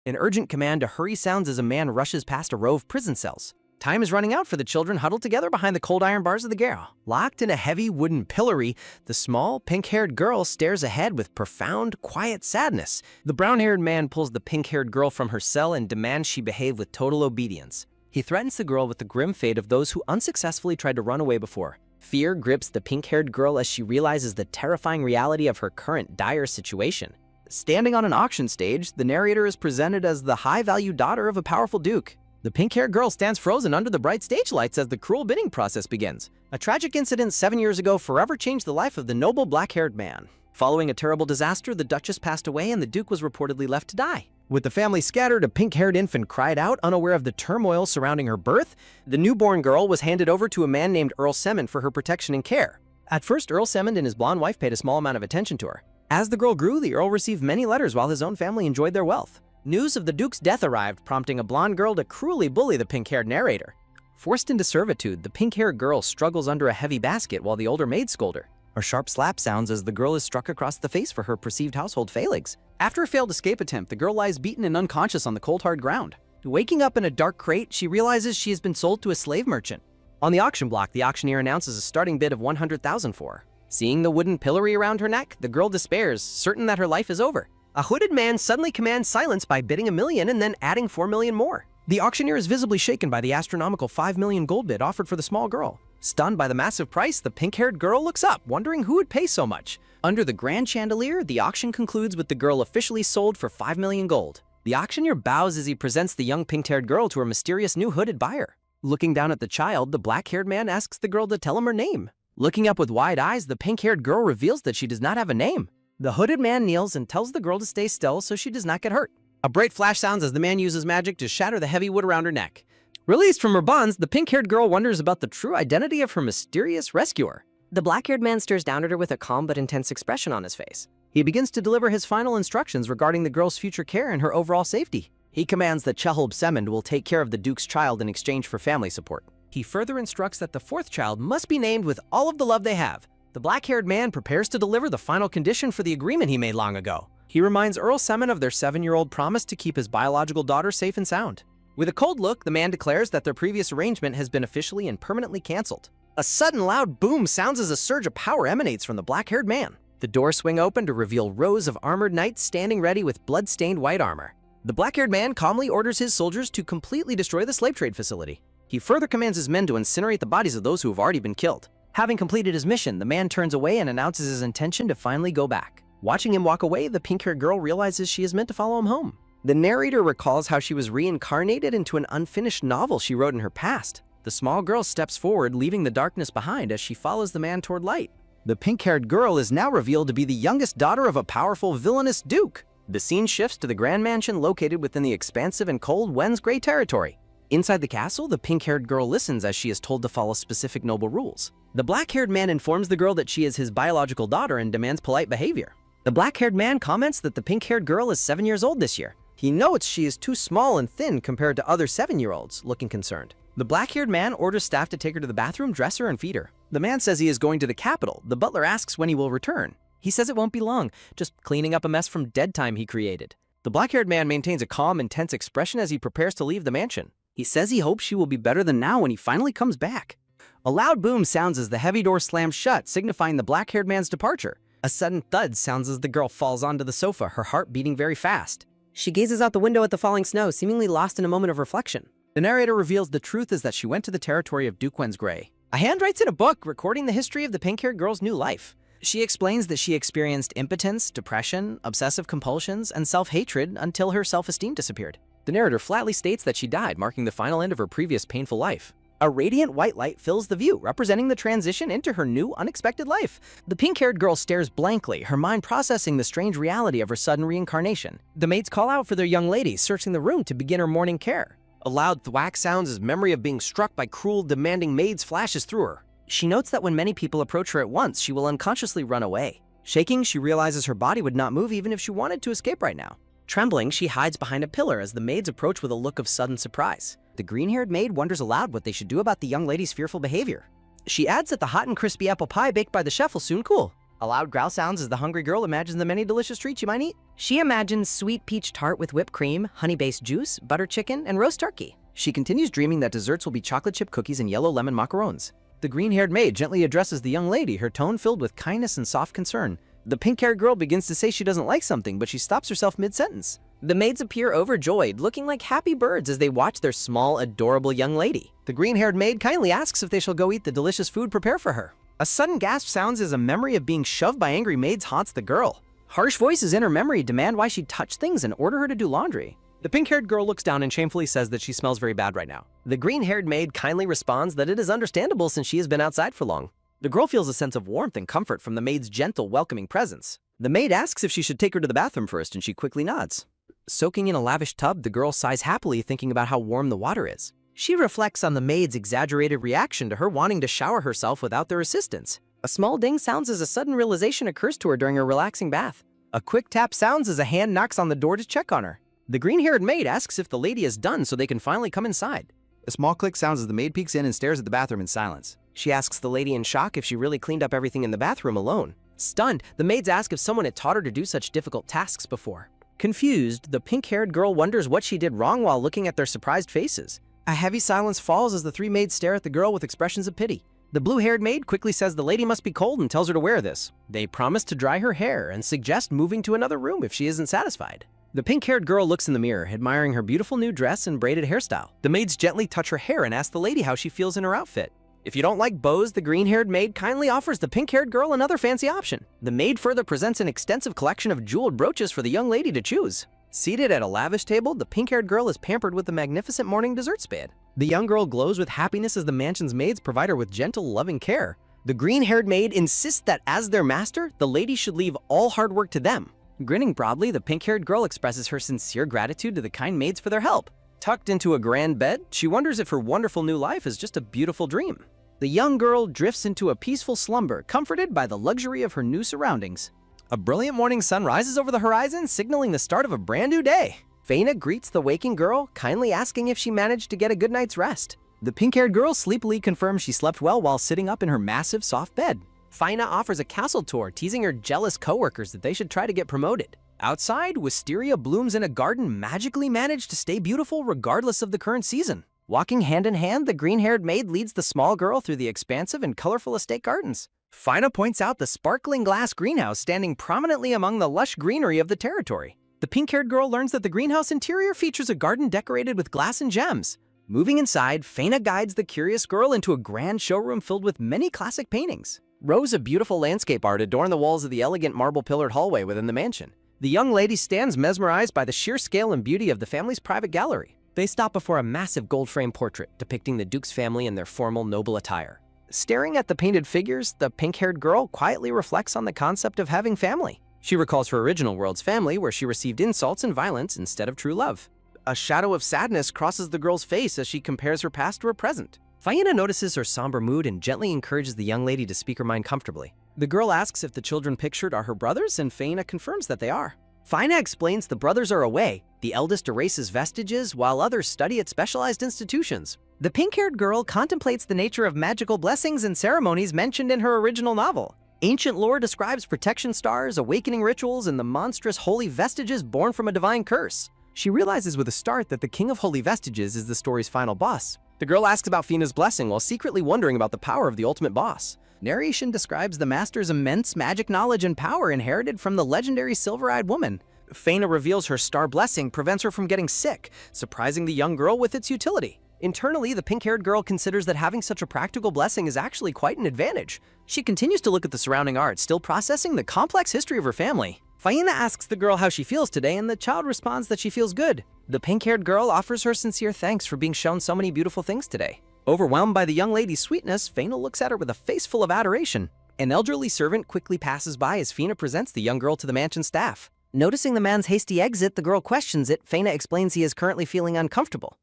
An urgent command to hurry sounds as a man rushes past a row of prison cells. Time is running out for the children huddled together behind the cold iron bars of the garrow. Locked in a heavy wooden pillory, the small, pink-haired girl stares ahead with profound, quiet sadness. The brown-haired man pulls the pink-haired girl from her cell and demands she behave with total obedience. He threatens the girl with the grim fate of those who unsuccessfully tried to run away before. Fear grips the pink-haired girl as she realizes the terrifying reality of her current dire situation. Standing on an auction stage, the narrator is presented as the high-value daughter of a powerful duke. The pink-haired girl stands frozen under the bright stage lights as the cruel bidding process begins. A tragic incident 7 years ago forever changed the life of the noble black-haired man. Following a terrible disaster, the duchess passed away and the duke was reportedly left to die. With the family scattered, a pink-haired infant cried out, unaware of the turmoil surrounding her birth. The newborn girl was handed over to a man named Earl Semmond for her protection and care. At first, Earl Semmond and his blonde wife paid a small amount of attention to her. As the girl grew, the Earl received many letters while his own family enjoyed their wealth. News of the Duke's death arrived, prompting a blonde girl to cruelly bully the pink-haired narrator. Forced into servitude, the pink-haired girl struggles under a heavy basket while the older maids scold her. A sharp slap sounds as the girl is struck across the face for her perceived household failings. After a failed escape attempt, the girl lies beaten and unconscious on the cold, hard ground. Waking up in a dark crate, she realizes she has been sold to a slave merchant. On the auction block, the auctioneer announces a starting bid of $100,000 for her. Seeing the wooden pillory around her neck, the girl despairs, certain that her life is over. A hooded man suddenly commands silence by bidding $1 million and then adding $4 million more. The auctioneer is visibly shaken by the astronomical $5 million gold bid offered for the small girl. Stunned by the massive price, the pink-haired girl looks up, wondering who would pay so much. Under the grand chandelier, the auction concludes with the girl officially sold for $5 million gold. The auctioneer bows as he presents the young pink-haired girl to her mysterious new hooded buyer. Looking down at the child, the black-haired man asks the girl to tell him her name. Looking up with wide eyes, the pink-haired girl reveals that she does not have a name. The hooded man kneels and tells the girl to stay still so she does not get hurt. A bright flash sounds as the man uses magic to shatter the heavy wood around her neck. Released from her bonds, the pink-haired girl wonders about the true identity of her mysterious rescuer. The black-haired man stares down at her with a calm but intense expression on his face. He begins to deliver his final instructions regarding the girl's future care and her overall safety. He commands that Earl Semmond will take care of the Duke's child in exchange for family support. He further instructs that the fourth child must be named with all of the love they have. The black-haired man prepares to deliver the final condition for the agreement he made long ago. He reminds Earl Semmond of their 7-year-old promise to keep his biological daughter safe and sound. With a cold look, the man declares that their previous arrangement has been officially and permanently canceled. A sudden loud boom sounds as a surge of power emanates from the black-haired man. The doors swing open to reveal rows of armored knights standing ready with blood-stained white armor. The black-haired man calmly orders his soldiers to completely destroy the slave trade facility. He further commands his men to incinerate the bodies of those who have already been killed. Having completed his mission, the man turns away and announces his intention to finally go back. Watching him walk away, the pink-haired girl realizes she is meant to follow him home. The narrator recalls how she was reincarnated into an unfinished novel she wrote in her past. The small girl steps forward, leaving the darkness behind as she follows the man toward light. The pink-haired girl is now revealed to be the youngest daughter of a powerful villainous duke. The scene shifts to the grand mansion located within the expansive and cold Wednesgrey territory. Inside the castle, the pink-haired girl listens as she is told to follow specific noble rules. The black-haired man informs the girl that she is his biological daughter and demands polite behavior. The black-haired man comments that the pink-haired girl is 7 years old this year. He notes she is too small and thin compared to other 7-year-olds, looking concerned. The black-haired man orders staff to take her to the bathroom, dress her, and feed her. The man says he is going to the capital. The butler asks when he will return. He says it won't be long, just cleaning up a mess from dead time he created. The black-haired man maintains a calm, intense expression as he prepares to leave the mansion. He says he hopes she will be better than now when he finally comes back. A loud boom sounds as the heavy door slams shut, signifying the black-haired man's departure. A sudden thud sounds as the girl falls onto the sofa, her heart beating very fast. She gazes out the window at the falling snow, seemingly lost in a moment of reflection. The narrator reveals the truth is that she went to the territory of Duke Wednesgrey. A hand writes in a book recording the history of the pink-haired girl's new life. She explains that she experienced impotence, depression, obsessive compulsions, and self-hatred until her self-esteem disappeared. The narrator flatly states that she died, marking the final end of her previous painful life. A radiant white light fills the view, representing the transition into her new, unexpected life. The pink-haired girl stares blankly, her mind processing the strange reality of her sudden reincarnation. The maids call out for their young lady, searching the room to begin her morning care. A loud thwack sounds as memory of being struck by cruel, demanding maids flashes through her. She notes that when many people approach her at once, she will unconsciously run away. Shaking, she realizes her body would not move even if she wanted to escape right now. Trembling, she hides behind a pillar as the maids approach with a look of sudden surprise. The green-haired maid wonders aloud what they should do about the young lady's fearful behavior. She adds that the hot and crispy apple pie baked by the chef will soon cool. A loud growl sounds as the hungry girl imagines the many delicious treats she might eat. She imagines sweet peach tart with whipped cream, honey-based juice, butter chicken, and roast turkey. She continues dreaming that desserts will be chocolate chip cookies and yellow lemon macarons. The green-haired maid gently addresses the young lady, her tone filled with kindness and soft concern. The pink-haired girl begins to say she doesn't like something, but she stops herself mid-sentence. The maids appear overjoyed, looking like happy birds as they watch their small, adorable young lady. The green-haired maid kindly asks if they shall go eat the delicious food prepared for her. A sudden gasp sounds as a memory of being shoved by angry maids haunts the girl. Harsh voices in her memory demand why she touch things and order her to do laundry. The pink-haired girl looks down and shamefully says that she smells very bad right now. The green-haired maid kindly responds that it is understandable since she has been outside for long. The girl feels a sense of warmth and comfort from the maid's gentle, welcoming presence. The maid asks if she should take her to the bathroom first, and she quickly nods. Soaking in a lavish tub, the girl sighs happily, thinking about how warm the water is. She reflects on the maid's exaggerated reaction to her wanting to shower herself without their assistance. A small ding sounds as a sudden realization occurs to her during her relaxing bath. A quick tap sounds as a hand knocks on the door to check on her. The green-haired maid asks if the lady is done so they can finally come inside. A small click sounds as the maid peeks in and stares at the bathroom in silence. She asks the lady in shock if she really cleaned up everything in the bathroom alone. Stunned, the maids ask if someone had taught her to do such difficult tasks before. Confused, the pink-haired girl wonders what she did wrong while looking at their surprised faces. A heavy silence falls as the three maids stare at the girl with expressions of pity. The blue-haired maid quickly says the lady must be cold and tells her to wear this. They promise to dry her hair and suggest moving to another room if she isn't satisfied. The pink-haired girl looks in the mirror, admiring her beautiful new dress and braided hairstyle. The maids gently touch her hair and ask the lady how she feels in her outfit. If you don't like bows, the green-haired maid kindly offers the pink-haired girl another fancy option. The maid further presents an extensive collection of jeweled brooches for the young lady to choose. Seated at a lavish table, the pink-haired girl is pampered with a magnificent morning dessert spade. The young girl glows with happiness as the mansion's maids provide her with gentle, loving care. The green-haired maid insists that as their master, the lady should leave all hard work to them. Grinning broadly, the pink-haired girl expresses her sincere gratitude to the kind maids for their help. Tucked into a grand bed, she wonders if her wonderful new life is just a beautiful dream. The young girl drifts into a peaceful slumber, comforted by the luxury of her new surroundings. A brilliant morning sun rises over the horizon, signaling the start of a brand new day. Faina greets the waking girl, kindly asking if she managed to get a good night's rest. The pink-haired girl sleepily confirms she slept well while sitting up in her massive, soft bed. Faina offers a castle tour, teasing her jealous coworkers that they should try to get promoted. Outside, wisteria blooms in a garden magically manage to stay beautiful regardless of the current season. Walking hand in hand, the green-haired maid leads the small girl through the expansive and colorful estate gardens. Faina points out the sparkling glass greenhouse standing prominently among the lush greenery of the territory. The pink-haired girl learns that the greenhouse interior features a garden decorated with glass and gems. Moving inside, Faina guides the curious girl into a grand showroom filled with many classic paintings. Rows of beautiful landscape art adorn the walls of the elegant marble-pillared hallway within the mansion. The young lady stands mesmerized by the sheer scale and beauty of the family's private gallery. They stop before a massive gold-frame portrait depicting the Duke's family in their formal, noble attire. Staring at the painted figures, the pink-haired girl quietly reflects on the concept of having family. She recalls her original world's family, where she received insults and violence instead of true love. A shadow of sadness crosses the girl's face as she compares her past to her present. Faina notices her somber mood and gently encourages the young lady to speak her mind comfortably. The girl asks if the children pictured are her brothers, and Faina confirms that they are. Faina explains the brothers are away. The eldest erases vestiges, while others study at specialized institutions. The pink-haired girl contemplates the nature of magical blessings and ceremonies mentioned in her original novel. Ancient lore describes protection stars, awakening rituals, and the monstrous holy vestiges born from a divine curse. She realizes with a start that the King of Holy Vestiges is the story's final boss. The girl asks about Fina's blessing while secretly wondering about the power of the ultimate boss. Narration describes the master's immense magic knowledge and power inherited from the legendary silver-eyed woman. Faina reveals her star blessing prevents her from getting sick, surprising the young girl with its utility. Internally, the pink-haired girl considers that having such a practical blessing is actually quite an advantage. She continues to look at the surrounding art, still processing the complex history of her family. Faina asks the girl how she feels today, and the child responds that she feels good. The pink-haired girl offers her sincere thanks for being shown so many beautiful things today. Overwhelmed by the young lady's sweetness, Faina looks at her with a face full of adoration. An elderly servant quickly passes by as Faina presents the young girl to the mansion staff. Noticing the man's hasty exit, the girl questions it. Faina explains he is currently feeling uncomfortable.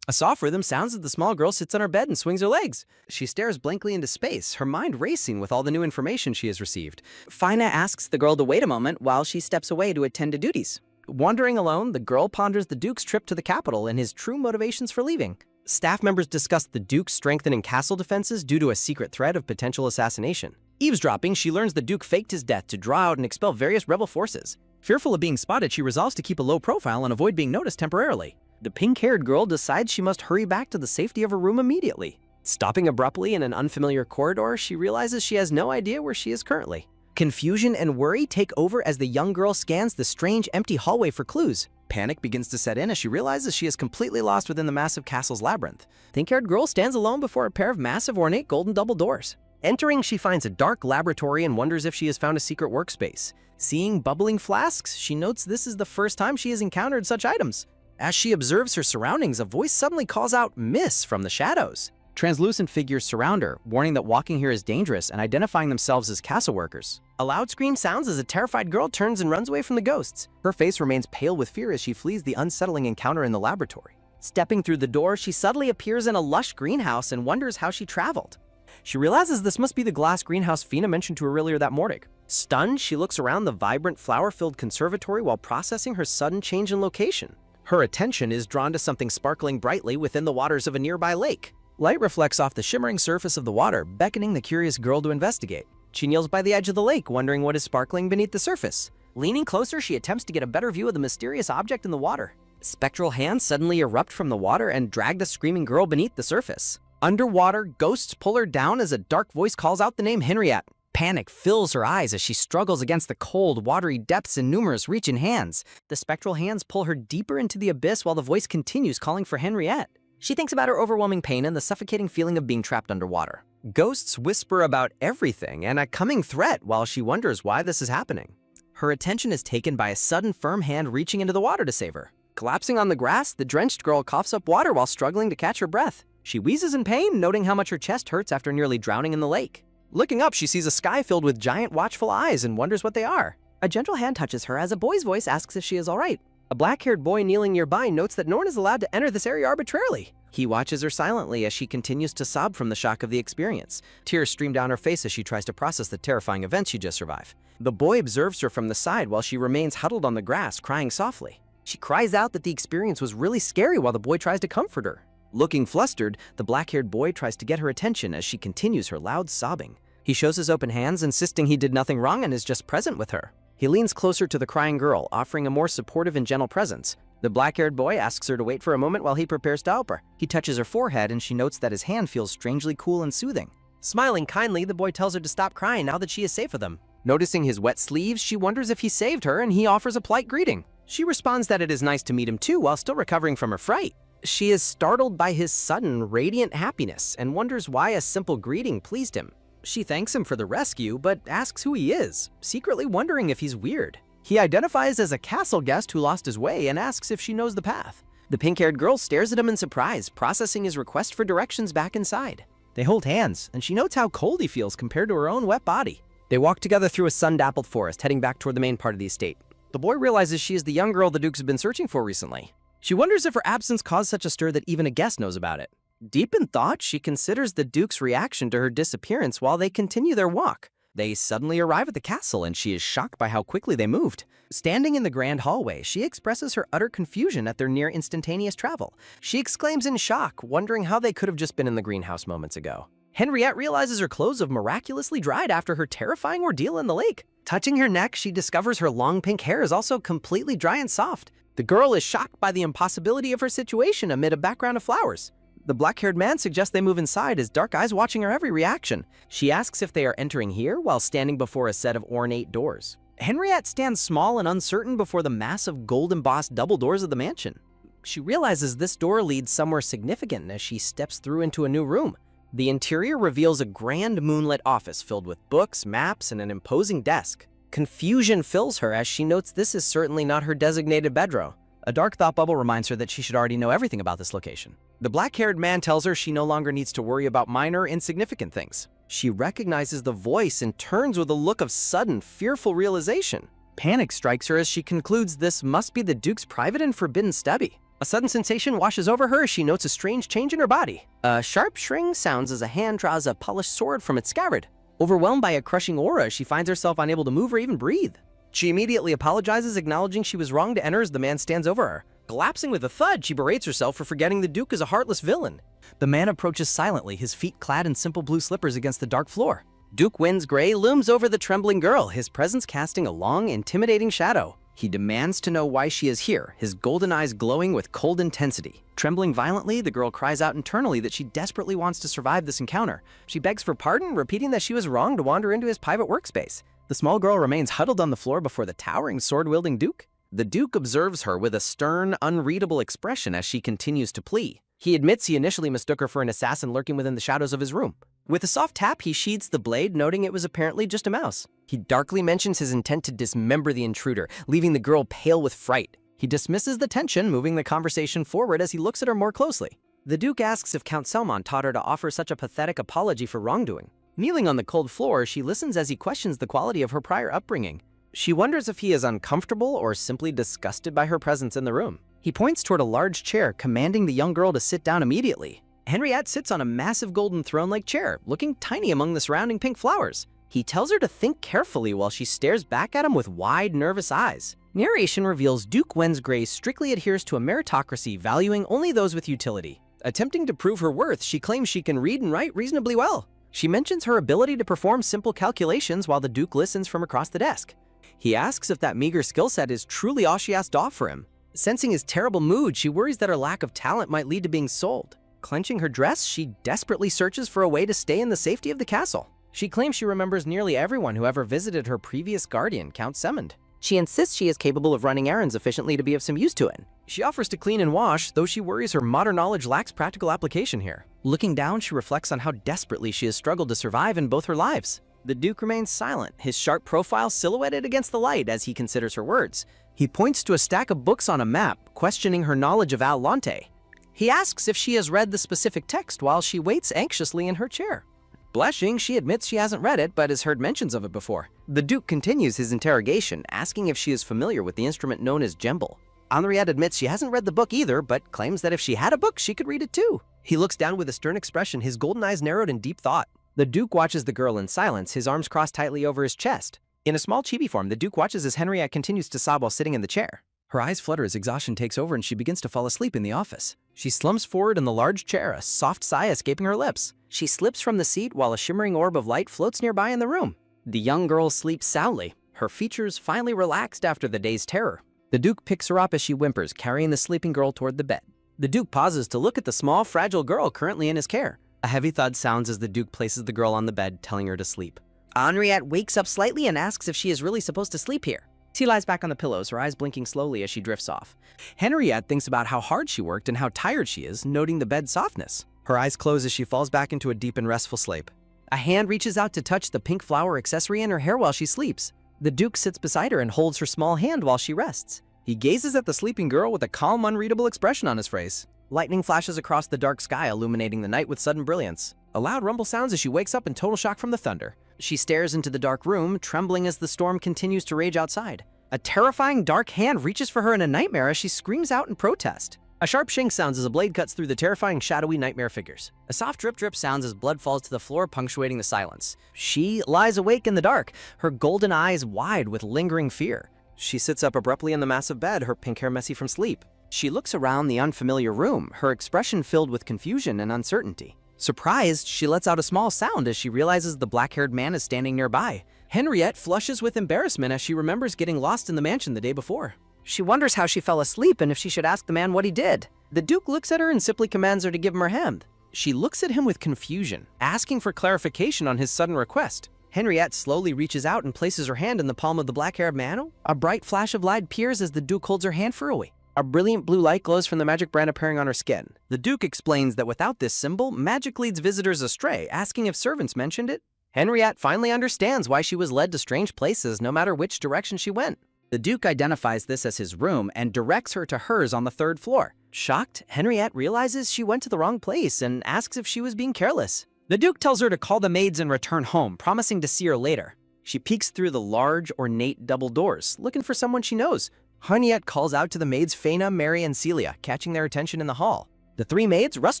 A soft rhythm sounds as the small girl sits on her bed and swings her legs. She stares blankly into space, her mind racing with all the new information she has received. Faina asks the girl to wait a moment while she steps away to attend to duties. Wandering alone, the girl ponders the Duke's trip to the capital and his true motivations for leaving. Staff members discuss the Duke's strengthening castle defenses due to a secret threat of potential assassination. Eavesdropping, she learns the Duke faked his death to draw out and expel various rebel forces. Fearful of being spotted, she resolves to keep a low profile and avoid being noticed temporarily. The pink-haired girl decides she must hurry back to the safety of her room immediately. Stopping abruptly in an unfamiliar corridor, she realizes she has no idea where she is currently. Confusion and worry take over as the young girl scans the strange, empty hallway for clues. Panic begins to set in as she realizes she is completely lost within the massive castle's labyrinth. Pink-haired girl stands alone before a pair of massive, ornate golden double doors. Entering, she finds a dark laboratory and wonders if she has found a secret workspace. Seeing bubbling flasks, she notes this is the first time she has encountered such items. As she observes her surroundings, a voice suddenly calls out "Miss" from the shadows. Translucent figures surround her, warning that walking here is dangerous and identifying themselves as castle workers. A loud scream sounds as a terrified girl turns and runs away from the ghosts. Her face remains pale with fear as she flees the unsettling encounter in the laboratory. Stepping through the door, she suddenly appears in a lush greenhouse and wonders how she traveled. She realizes this must be the glass greenhouse Fina mentioned to her earlier that morning. Stunned, she looks around the vibrant, flower-filled conservatory while processing her sudden change in location. Her attention is drawn to something sparkling brightly within the waters of a nearby lake. Light reflects off the shimmering surface of the water, beckoning the curious girl to investigate. She kneels by the edge of the lake, wondering what is sparkling beneath the surface. Leaning closer, she attempts to get a better view of the mysterious object in the water. Spectral hands suddenly erupt from the water and drag the screaming girl beneath the surface. Underwater, ghosts pull her down as a dark voice calls out the name Henriette. Panic fills her eyes as she struggles against the cold, watery depths and numerous reaching hands. The spectral hands pull her deeper into the abyss while the voice continues calling for Henriette. She thinks about her overwhelming pain and the suffocating feeling of being trapped underwater. Ghosts whisper about everything and a coming threat while she wonders why this is happening. Her attention is taken by a sudden firm hand reaching into the water to save her. Collapsing on the grass, the drenched girl coughs up water while struggling to catch her breath. She wheezes in pain, noting how much her chest hurts after nearly drowning in the lake. Looking up, she sees a sky filled with giant, watchful eyes and wonders what they are. A gentle hand touches her as a boy's voice asks if she is all right. A black-haired boy kneeling nearby notes that no one is allowed to enter this area arbitrarily. He watches her silently as she continues to sob from the shock of the experience. Tears stream down her face as she tries to process the terrifying events she just survived. The boy observes her from the side while she remains huddled on the grass, crying softly. She cries out that the experience was really scary while the boy tries to comfort her. Looking flustered, the black-haired boy tries to get her attention as she continues her loud sobbing. He shows his open hands, insisting he did nothing wrong and is just present with her. He leans closer to the crying girl, offering a more supportive and gentle presence. The black-haired boy asks her to wait for a moment while he prepares to help her. He touches her forehead and she notes that his hand feels strangely cool and soothing. Smiling kindly, the boy tells her to stop crying now that she is safe with him. Noticing his wet sleeves, she wonders if he saved her and he offers a polite greeting. She responds that it is nice to meet him too while still recovering from her fright. She is startled by his sudden, radiant happiness and wonders why a simple greeting pleased him. She thanks him for the rescue, but asks who he is, secretly wondering if he's weird. He identifies as a castle guest who lost his way and asks if she knows the path. The pink-haired girl stares at him in surprise, processing his request for directions back inside. They hold hands, and she notes how cold he feels compared to her own wet body. They walk together through a sun-dappled forest, heading back toward the main part of the estate. The boy realizes she is the young girl the Dukes have been searching for recently. She wonders if her absence caused such a stir that even a guest knows about it. Deep in thought, she considers the Duke's reaction to her disappearance while they continue their walk. They suddenly arrive at the castle and she is shocked by how quickly they moved. Standing in the grand hallway, she expresses her utter confusion at their near instantaneous travel. She exclaims in shock, wondering how they could have just been in the greenhouse moments ago. Henriette realizes her clothes have miraculously dried after her terrifying ordeal in the lake. Touching her neck, she discovers her long pink hair is also completely dry and soft. The girl is shocked by the impossibility of her situation amid a background of flowers. The black-haired man suggests they move inside, his dark eyes watching her every reaction. She asks if they are entering here while standing before a set of ornate doors. Henriette stands small and uncertain before the massive gold-embossed double doors of the mansion. She realizes this door leads somewhere significant as she steps through into a new room. The interior reveals a grand moonlit office filled with books, maps, and an imposing desk. Confusion fills her as she notes this is certainly not her designated bedroom. A dark thought bubble reminds her that she should already know everything about this location. The black-haired man tells her she no longer needs to worry about minor, insignificant things. She recognizes the voice and turns with a look of sudden, fearful realization. Panic strikes her as she concludes this must be the Duke's private and forbidden study. A sudden sensation washes over her as she notes a strange change in her body. A sharp shring sounds as a hand draws a polished sword from its scabbard. Overwhelmed by a crushing aura, she finds herself unable to move or even breathe. She immediately apologizes, acknowledging she was wrong to enter as the man stands over her. Collapsing with a thud, she berates herself for forgetting the Duke is a heartless villain. The man approaches silently, his feet clad in simple blue slippers against the dark floor. Duke Wind's Gray looms over the trembling girl, his presence casting a long, intimidating shadow. He demands to know why she is here, his golden eyes glowing with cold intensity. Trembling violently, the girl cries out internally that she desperately wants to survive this encounter. She begs for pardon, repeating that she was wrong to wander into his private workspace. The small girl remains huddled on the floor before the towering sword-wielding Duke. The Duke observes her with a stern, unreadable expression as she continues to plea. He admits he initially mistook her for an assassin lurking within the shadows of his room. With a soft tap, he sheathes the blade, noting it was apparently just a mouse. He darkly mentions his intent to dismember the intruder, leaving the girl pale with fright. He dismisses the tension, moving the conversation forward as he looks at her more closely. The Duke asks if Count Selmon taught her to offer such a pathetic apology for wrongdoing. Kneeling on the cold floor, she listens as he questions the quality of her prior upbringing. She wonders if he is uncomfortable or simply disgusted by her presence in the room. He points toward a large chair, commanding the young girl to sit down immediately. Henriette sits on a massive golden throne-like chair, looking tiny among the surrounding pink flowers. He tells her to think carefully while she stares back at him with wide, nervous eyes. Narration reveals Duke Wensgrey strictly adheres to a meritocracy, valuing only those with utility. Attempting to prove her worth, she claims she can read and write reasonably well. She mentions her ability to perform simple calculations while the Duke listens from across the desk. He asks if that meager skill set is truly all she has to offer him. Sensing his terrible mood, she worries that her lack of talent might lead to being sold. Clenching her dress, she desperately searches for a way to stay in the safety of the castle. She claims she remembers nearly everyone who ever visited her previous guardian, Count Semond. She insists she is capable of running errands efficiently to be of some use to it. She offers to clean and wash, though she worries her modern knowledge lacks practical application here. Looking down, she reflects on how desperately she has struggled to survive in both her lives. The Duke remains silent, his sharp profile silhouetted against the light as he considers her words. He points to a stack of books on a map, questioning her knowledge of Al-Lante. He asks if she has read the specific text while she waits anxiously in her chair. Blushing, she admits she hasn't read it, but has heard mentions of it before. The Duke continues his interrogation, asking if she is familiar with the instrument known as djembe. Henriette admits she hasn't read the book either, but claims that if she had a book, she could read it too. He looks down with a stern expression, his golden eyes narrowed in deep thought. The Duke watches the girl in silence, his arms crossed tightly over his chest. In a small chibi form, the Duke watches as Henriette continues to sob while sitting in the chair. Her eyes flutter as exhaustion takes over and she begins to fall asleep in the office. She slumps forward in the large chair, a soft sigh escaping her lips. She slips from the seat while a shimmering orb of light floats nearby in the room. The young girl sleeps soundly, her features finally relaxed after the day's terror. The Duke picks her up as she whimpers, carrying the sleeping girl toward the bed. The Duke pauses to look at the small, fragile girl currently in his care. A heavy thud sounds as the Duke places the girl on the bed, telling her to sleep. Henriette wakes up slightly and asks if she is really supposed to sleep here. She lies back on the pillows, her eyes blinking slowly as she drifts off. Henriette thinks about how hard she worked and how tired she is, noting the bed's softness. Her eyes close as she falls back into a deep and restful sleep. A hand reaches out to touch the pink flower accessory in her hair while she sleeps. The Duke sits beside her and holds her small hand while she rests. He gazes at the sleeping girl with a calm, unreadable expression on his face. Lightning flashes across the dark sky, illuminating the night with sudden brilliance. A loud rumble sounds as she wakes up in total shock from the thunder. She stares into the dark room, trembling as the storm continues to rage outside. A terrifying dark hand reaches for her in a nightmare as she screams out in protest. A sharp shink sounds as a blade cuts through the terrifying, shadowy nightmare figures. A soft drip sounds as blood falls to the floor, punctuating the silence. She lies awake in the dark, her golden eyes wide with lingering fear. She sits up abruptly in the massive bed, her pink hair messy from sleep. She looks around the unfamiliar room, her expression filled with confusion and uncertainty. Surprised, she lets out a small sound as she realizes the black-haired man is standing nearby. Henriette flushes with embarrassment as she remembers getting lost in the mansion the day before. She wonders how she fell asleep and if she should ask the man what he did. The Duke looks at her and simply commands her to give him her hand. She looks at him with confusion, asking for clarification on his sudden request. Henriette slowly reaches out and places her hand in the palm of the black-haired man. A bright flash of light appears as the Duke holds her hand furrowly. A brilliant blue light glows from the magic brand appearing on her skin. The Duke explains that without this symbol, magic leads visitors astray, asking if servants mentioned it. Henriette finally understands why she was led to strange places no matter which direction she went. The Duke identifies this as his room and directs her to hers on the 3rd floor. Shocked, Henriette realizes she went to the wrong place and asks if she was being careless. The Duke tells her to call the maids and return home, promising to see her later. She peeks through the large, ornate double doors, looking for someone she knows. Henriette calls out to the maids Faina, Mary, and Celia, catching their attention in the hall. The 3 maids rush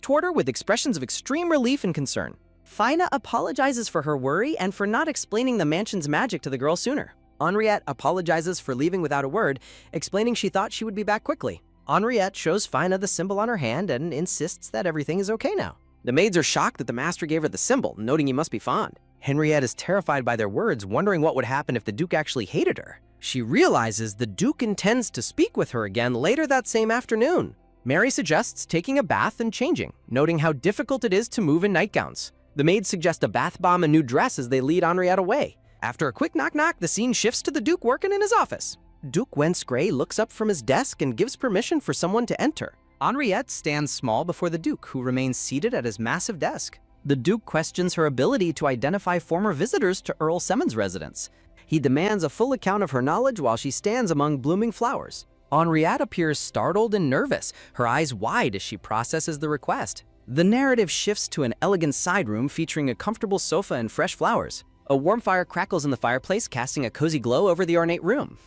toward her with expressions of extreme relief and concern. Faina apologizes for her worry and for not explaining the mansion's magic to the girl sooner. Henriette apologizes for leaving without a word, explaining she thought she would be back quickly. Henriette shows Faina the symbol on her hand and insists that everything is okay now. The maids are shocked that the master gave her the symbol, noting he must be fond. Henriette is terrified by their words, wondering what would happen if the Duke actually hated her. She realizes the Duke intends to speak with her again later that same afternoon. Mary suggests taking a bath and changing, noting how difficult it is to move in nightgowns. The maids suggest a bath bomb and new dress as they lead Henriette away. After a quick knock-knock, the scene shifts to the Duke working in his office. Duke Wentz Gray looks up from his desk and gives permission for someone to enter. Henriette stands small before the Duke, who remains seated at his massive desk. The Duke questions her ability to identify former visitors to Earl Semon's residence. He demands a full account of her knowledge while she stands among blooming flowers. Henriette appears startled and nervous, her eyes wide as she processes the request. The narrative shifts to an elegant side room featuring a comfortable sofa and fresh flowers. A warm fire crackles in the fireplace, casting a cozy glow over the ornate room.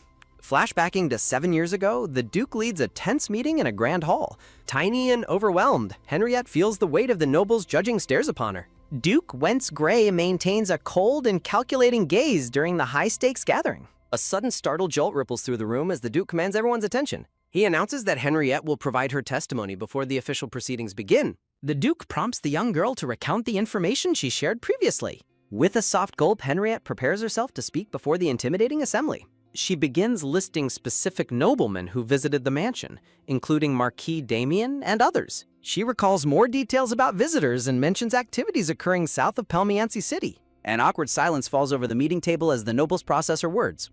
Flashbacking to 7 years ago, the Duke leads a tense meeting in a grand hall. Tiny and overwhelmed, Henriette feels the weight of the nobles' judging stares upon her. Duke Wentz Gray maintains a cold and calculating gaze during the high-stakes gathering. A sudden startled jolt ripples through the room as the Duke commands everyone's attention. He announces that Henriette will provide her testimony before the official proceedings begin. The Duke prompts the young girl to recount the information she shared previously. With a soft gulp, Henriette prepares herself to speak before the intimidating assembly. She begins listing specific noblemen who visited the mansion, including Marquis Damien and others. She recalls more details about visitors and mentions activities occurring south of Pelmiancy City. An awkward silence falls over the meeting table as the nobles process her words.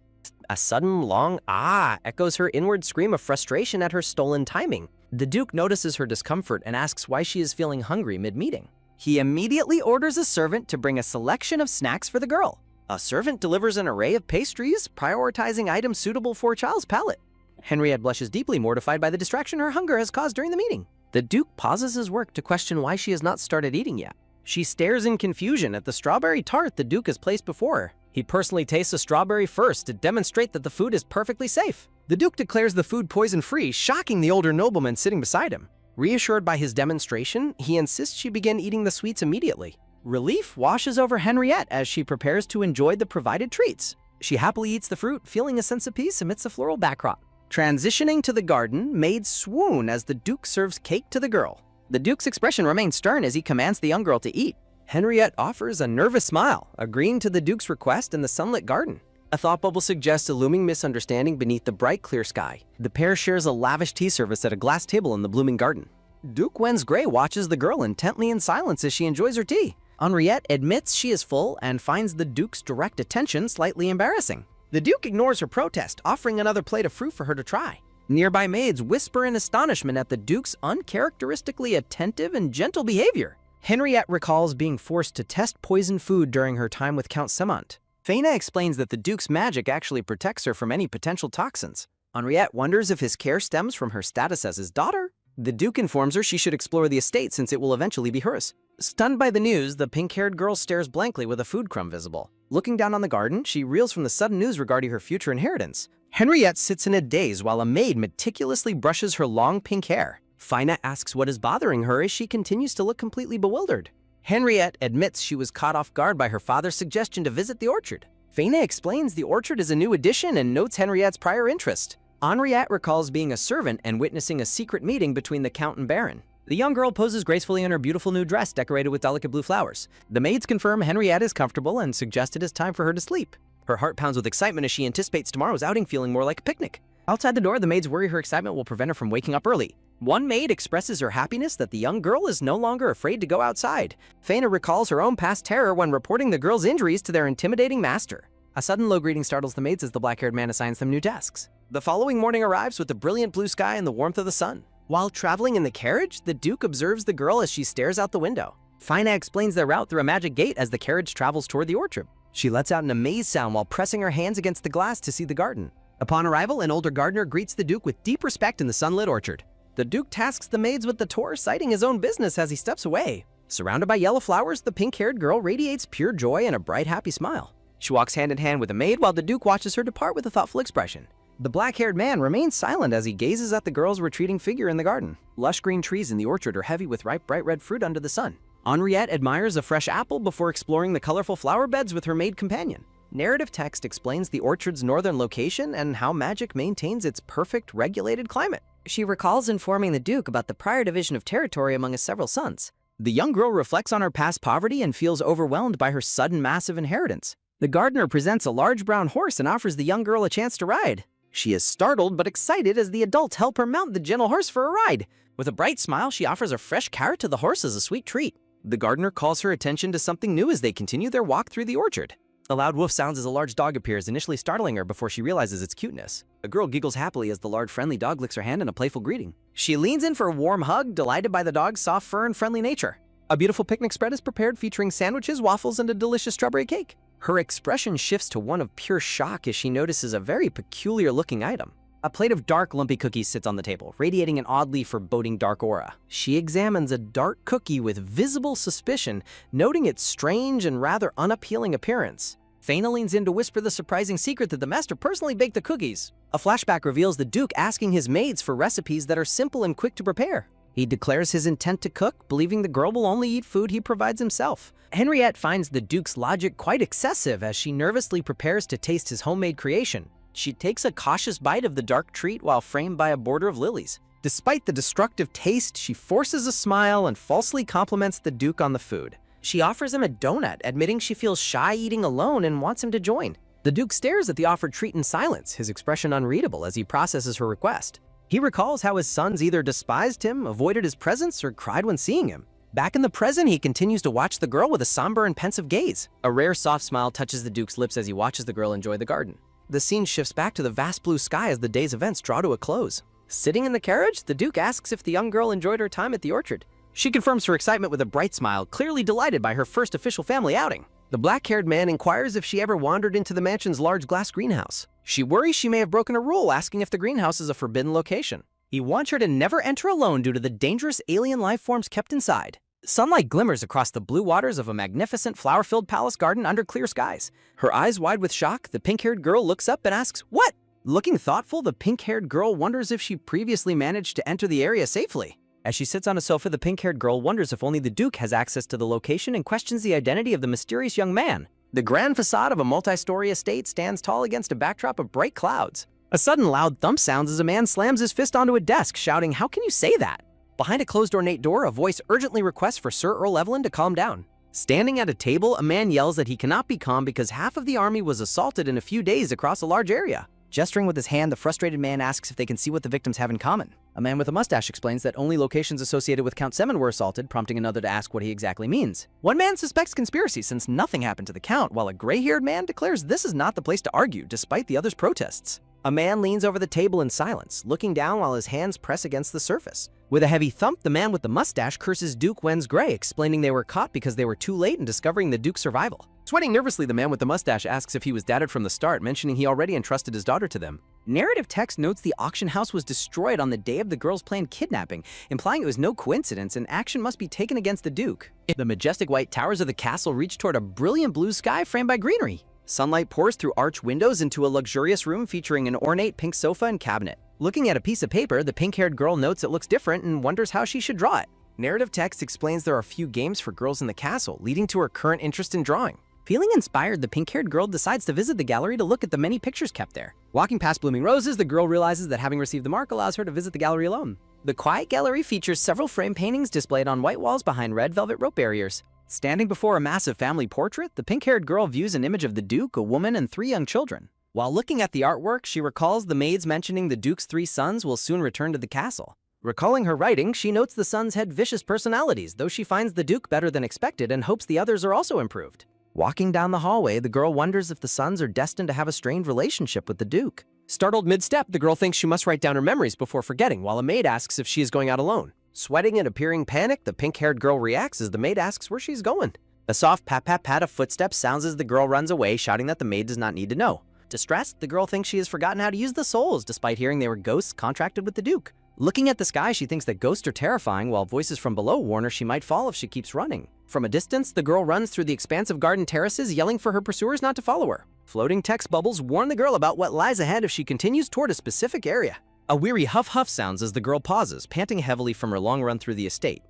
A sudden long "ah" echoes her inward scream of frustration at her stolen timing. The Duke notices her discomfort and asks why she is feeling hungry mid-meeting. He immediately orders a servant to bring a selection of snacks for the girl. A servant delivers an array of pastries, prioritizing items suitable for a child's palate. Henriette blushes deeply, mortified by the distraction her hunger has caused during the meeting. The Duke pauses his work to question why she has not started eating yet. She stares in confusion at the strawberry tart the Duke has placed before her. He personally tastes a strawberry first to demonstrate that the food is perfectly safe. The Duke declares the food poison-free, shocking the older nobleman sitting beside him. Reassured by his demonstration, he insists she begin eating the sweets immediately. Relief washes over Henriette as she prepares to enjoy the provided treats. She happily eats the fruit, feeling a sense of peace amidst a floral backdrop. Transitioning to the garden, maids swoon as the Duke serves cake to the girl. The Duke's expression remains stern as he commands the young girl to eat. Henriette offers a nervous smile, agreeing to the Duke's request in the sunlit garden. A thought bubble suggests a looming misunderstanding beneath the bright, clear sky. The pair shares a lavish tea service at a glass table in the blooming garden. Duke Wentz Gray watches the girl intently in silence as she enjoys her tea. Henriette admits she is full and finds the Duke's direct attention slightly embarrassing. The Duke ignores her protest, offering another plate of fruit for her to try. Nearby maids whisper in astonishment at the Duke's uncharacteristically attentive and gentle behavior. Henriette recalls being forced to test poison food during her time with Count Semont. Faina explains that the Duke's magic actually protects her from any potential toxins. Henriette wonders if his care stems from her status as his daughter. The Duke informs her she should explore the estate since it will eventually be hers. Stunned by the news, the pink-haired girl stares blankly with a food crumb visible. Looking down on the garden, she reels from the sudden news regarding her future inheritance. Henriette sits in a daze while a maid meticulously brushes her long pink hair. Faina asks what is bothering her as she continues to look completely bewildered. Henriette admits she was caught off guard by her father's suggestion to visit the orchard. Faina explains the orchard is a new addition and notes Henriette's prior interest. Henriette recalls being a servant and witnessing a secret meeting between the Count and Baron. The young girl poses gracefully in her beautiful new dress decorated with delicate blue flowers. The maids confirm Henriette is comfortable and suggest it is time for her to sleep. Her heart pounds with excitement as she anticipates tomorrow's outing, feeling more like a picnic. Outside the door, the maids worry her excitement will prevent her from waking up early. One maid expresses her happiness that the young girl is no longer afraid to go outside. Faina recalls her own past terror when reporting the girl's injuries to their intimidating master. A sudden low greeting startles the maids as the black-haired man assigns them new tasks. The following morning arrives with the brilliant blue sky and the warmth of the sun. While traveling in the carriage, the Duke observes the girl as she stares out the window. Faina explains their route through a magic gate as the carriage travels toward the orchard. She lets out an amazed sound while pressing her hands against the glass to see the garden. Upon arrival, an older gardener greets the Duke with deep respect in the sunlit orchard. The Duke tasks the maids with the tour, citing his own business as he steps away. Surrounded by yellow flowers, the pink-haired girl radiates pure joy and a bright, happy smile. She walks hand in hand with a maid while the Duke watches her depart with a thoughtful expression. The black-haired man remains silent as he gazes at the girl's retreating figure in the garden. Lush green trees in the orchard are heavy with ripe, bright red fruit under the sun. Henriette admires a fresh apple before exploring the colorful flower beds with her maid companion. Narrative text explains the orchard's northern location and how magic maintains its perfect, regulated climate. She recalls informing the Duke about the prior division of territory among his several sons. The young girl reflects on her past poverty and feels overwhelmed by her sudden massive inheritance. The gardener presents a large brown horse and offers the young girl a chance to ride. She is startled but excited as the adults help her mount the gentle horse for a ride. With a bright smile, she offers a fresh carrot to the horse as a sweet treat. The gardener calls her attention to something new as they continue their walk through the orchard. A loud woof sounds as a large dog appears, initially startling her before she realizes its cuteness. A girl giggles happily as the large friendly dog licks her hand in a playful greeting. She leans in for a warm hug, delighted by the dog's soft fur and friendly nature. A beautiful picnic spread is prepared featuring sandwiches, waffles, and a delicious strawberry cake. Her expression shifts to one of pure shock as she notices a very peculiar-looking item. A plate of dark, lumpy cookies sits on the table, radiating an oddly foreboding dark aura. She examines a dark cookie with visible suspicion, noting its strange and rather unappealing appearance. Faina leans in to whisper the surprising secret that the master personally baked the cookies. A flashback reveals the Duke asking his maids for recipes that are simple and quick to prepare. He declares his intent to cook, believing the girl will only eat food he provides himself. Henriette finds the Duke's logic quite excessive as she nervously prepares to taste his homemade creation. She takes a cautious bite of the dark treat while framed by a border of lilies. Despite the destructive taste, she forces a smile and falsely compliments the Duke on the food. She offers him a donut, admitting she feels shy eating alone and wants him to join. The Duke stares at the offered treat in silence, his expression unreadable as he processes her request. He recalls how his sons either despised him, avoided his presence, or cried when seeing him. Back in the present, he continues to watch the girl with a somber and pensive gaze. A rare soft smile touches the Duke's lips as he watches the girl enjoy the garden. The scene shifts back to the vast blue sky as the day's events draw to a close. Sitting in the carriage, the Duke asks if the young girl enjoyed her time at the orchard. She confirms her excitement with a bright smile, clearly delighted by her first official family outing. The black-haired man inquires if she ever wandered into the mansion's large glass greenhouse. She worries she may have broken a rule, asking if the greenhouse is a forbidden location. He wants her to never enter alone due to the dangerous alien life forms kept inside. Sunlight glimmers across the blue waters of a magnificent flower-filled palace garden under clear skies. Her eyes wide with shock, the pink-haired girl looks up and asks, "What?" Looking thoughtful, the pink-haired girl wonders if she previously managed to enter the area safely. As she sits on a sofa, the pink-haired girl wonders if only the Duke has access to the location and questions the identity of the mysterious young man. The grand facade of a multi-story estate stands tall against a backdrop of bright clouds. A sudden loud thump sounds as a man slams his fist onto a desk, shouting, "How can you say that?" Behind a closed ornate door, a voice urgently requests for Sir Earl Evelyn to calm down. Standing at a table, a man yells that he cannot be calm because half of the army was assaulted in a few days across a large area. Gesturing with his hand, the frustrated man asks if they can see what the victims have in common. A man with a mustache explains that only locations associated with Count Semen were assaulted, prompting another to ask what he exactly means. One man suspects conspiracy since nothing happened to the Count, while a gray-haired man declares this is not the place to argue, despite the others' protests. A man leans over the table in silence, looking down while his hands press against the surface. With a heavy thump, the man with the mustache curses Duke Wen's Grey, explaining they were caught because they were too late in discovering the Duke's survival. Sweating nervously, the man with the mustache asks if he was dadded from the start, mentioning he already entrusted his daughter to them. Narrative text notes the auction house was destroyed on the day of the girl's planned kidnapping, implying it was no coincidence and action must be taken against the Duke. The majestic white towers of the castle reach toward a brilliant blue sky framed by greenery. Sunlight pours through arched windows into a luxurious room featuring an ornate pink sofa and cabinet. Looking at a piece of paper, the pink-haired girl notes it looks different and wonders how she should draw it. Narrative text explains there are few games for girls in the castle, leading to her current interest in drawing. Feeling inspired, the pink-haired girl decides to visit the gallery to look at the many pictures kept there. Walking past blooming roses, the girl realizes that having received the mark allows her to visit the gallery alone. The quiet gallery features several framed paintings displayed on white walls behind red velvet rope barriers. Standing before a massive family portrait, the pink-haired girl views an image of the Duke, a woman, and 3 young children. While looking at the artwork, she recalls the maids mentioning the Duke's 3 sons will soon return to the castle. Recalling her writing, she notes the sons had vicious personalities, though she finds the Duke better than expected and hopes the others are also improved. Walking down the hallway, the girl wonders if the sons are destined to have a strained relationship with the Duke. Startled mid-step, the girl thinks she must write down her memories before forgetting, while a maid asks if she is going out alone. Sweating and appearing panicked, the pink-haired girl reacts as the maid asks where she's going. A soft pat-pat-pat of footsteps sounds as the girl runs away, shouting that the maid does not need to know. Distressed, the girl thinks she has forgotten how to use the souls, despite hearing they were ghosts contracted with the Duke. Looking at the sky, she thinks that ghosts are terrifying, while voices from below warn her she might fall if she keeps running. From a distance, the girl runs through the expansive garden terraces, yelling for her pursuers not to follow her. Floating text bubbles warn the girl about what lies ahead if she continues toward a specific area. A weary huff-huff sounds as the girl pauses, panting heavily from her long run through the estate.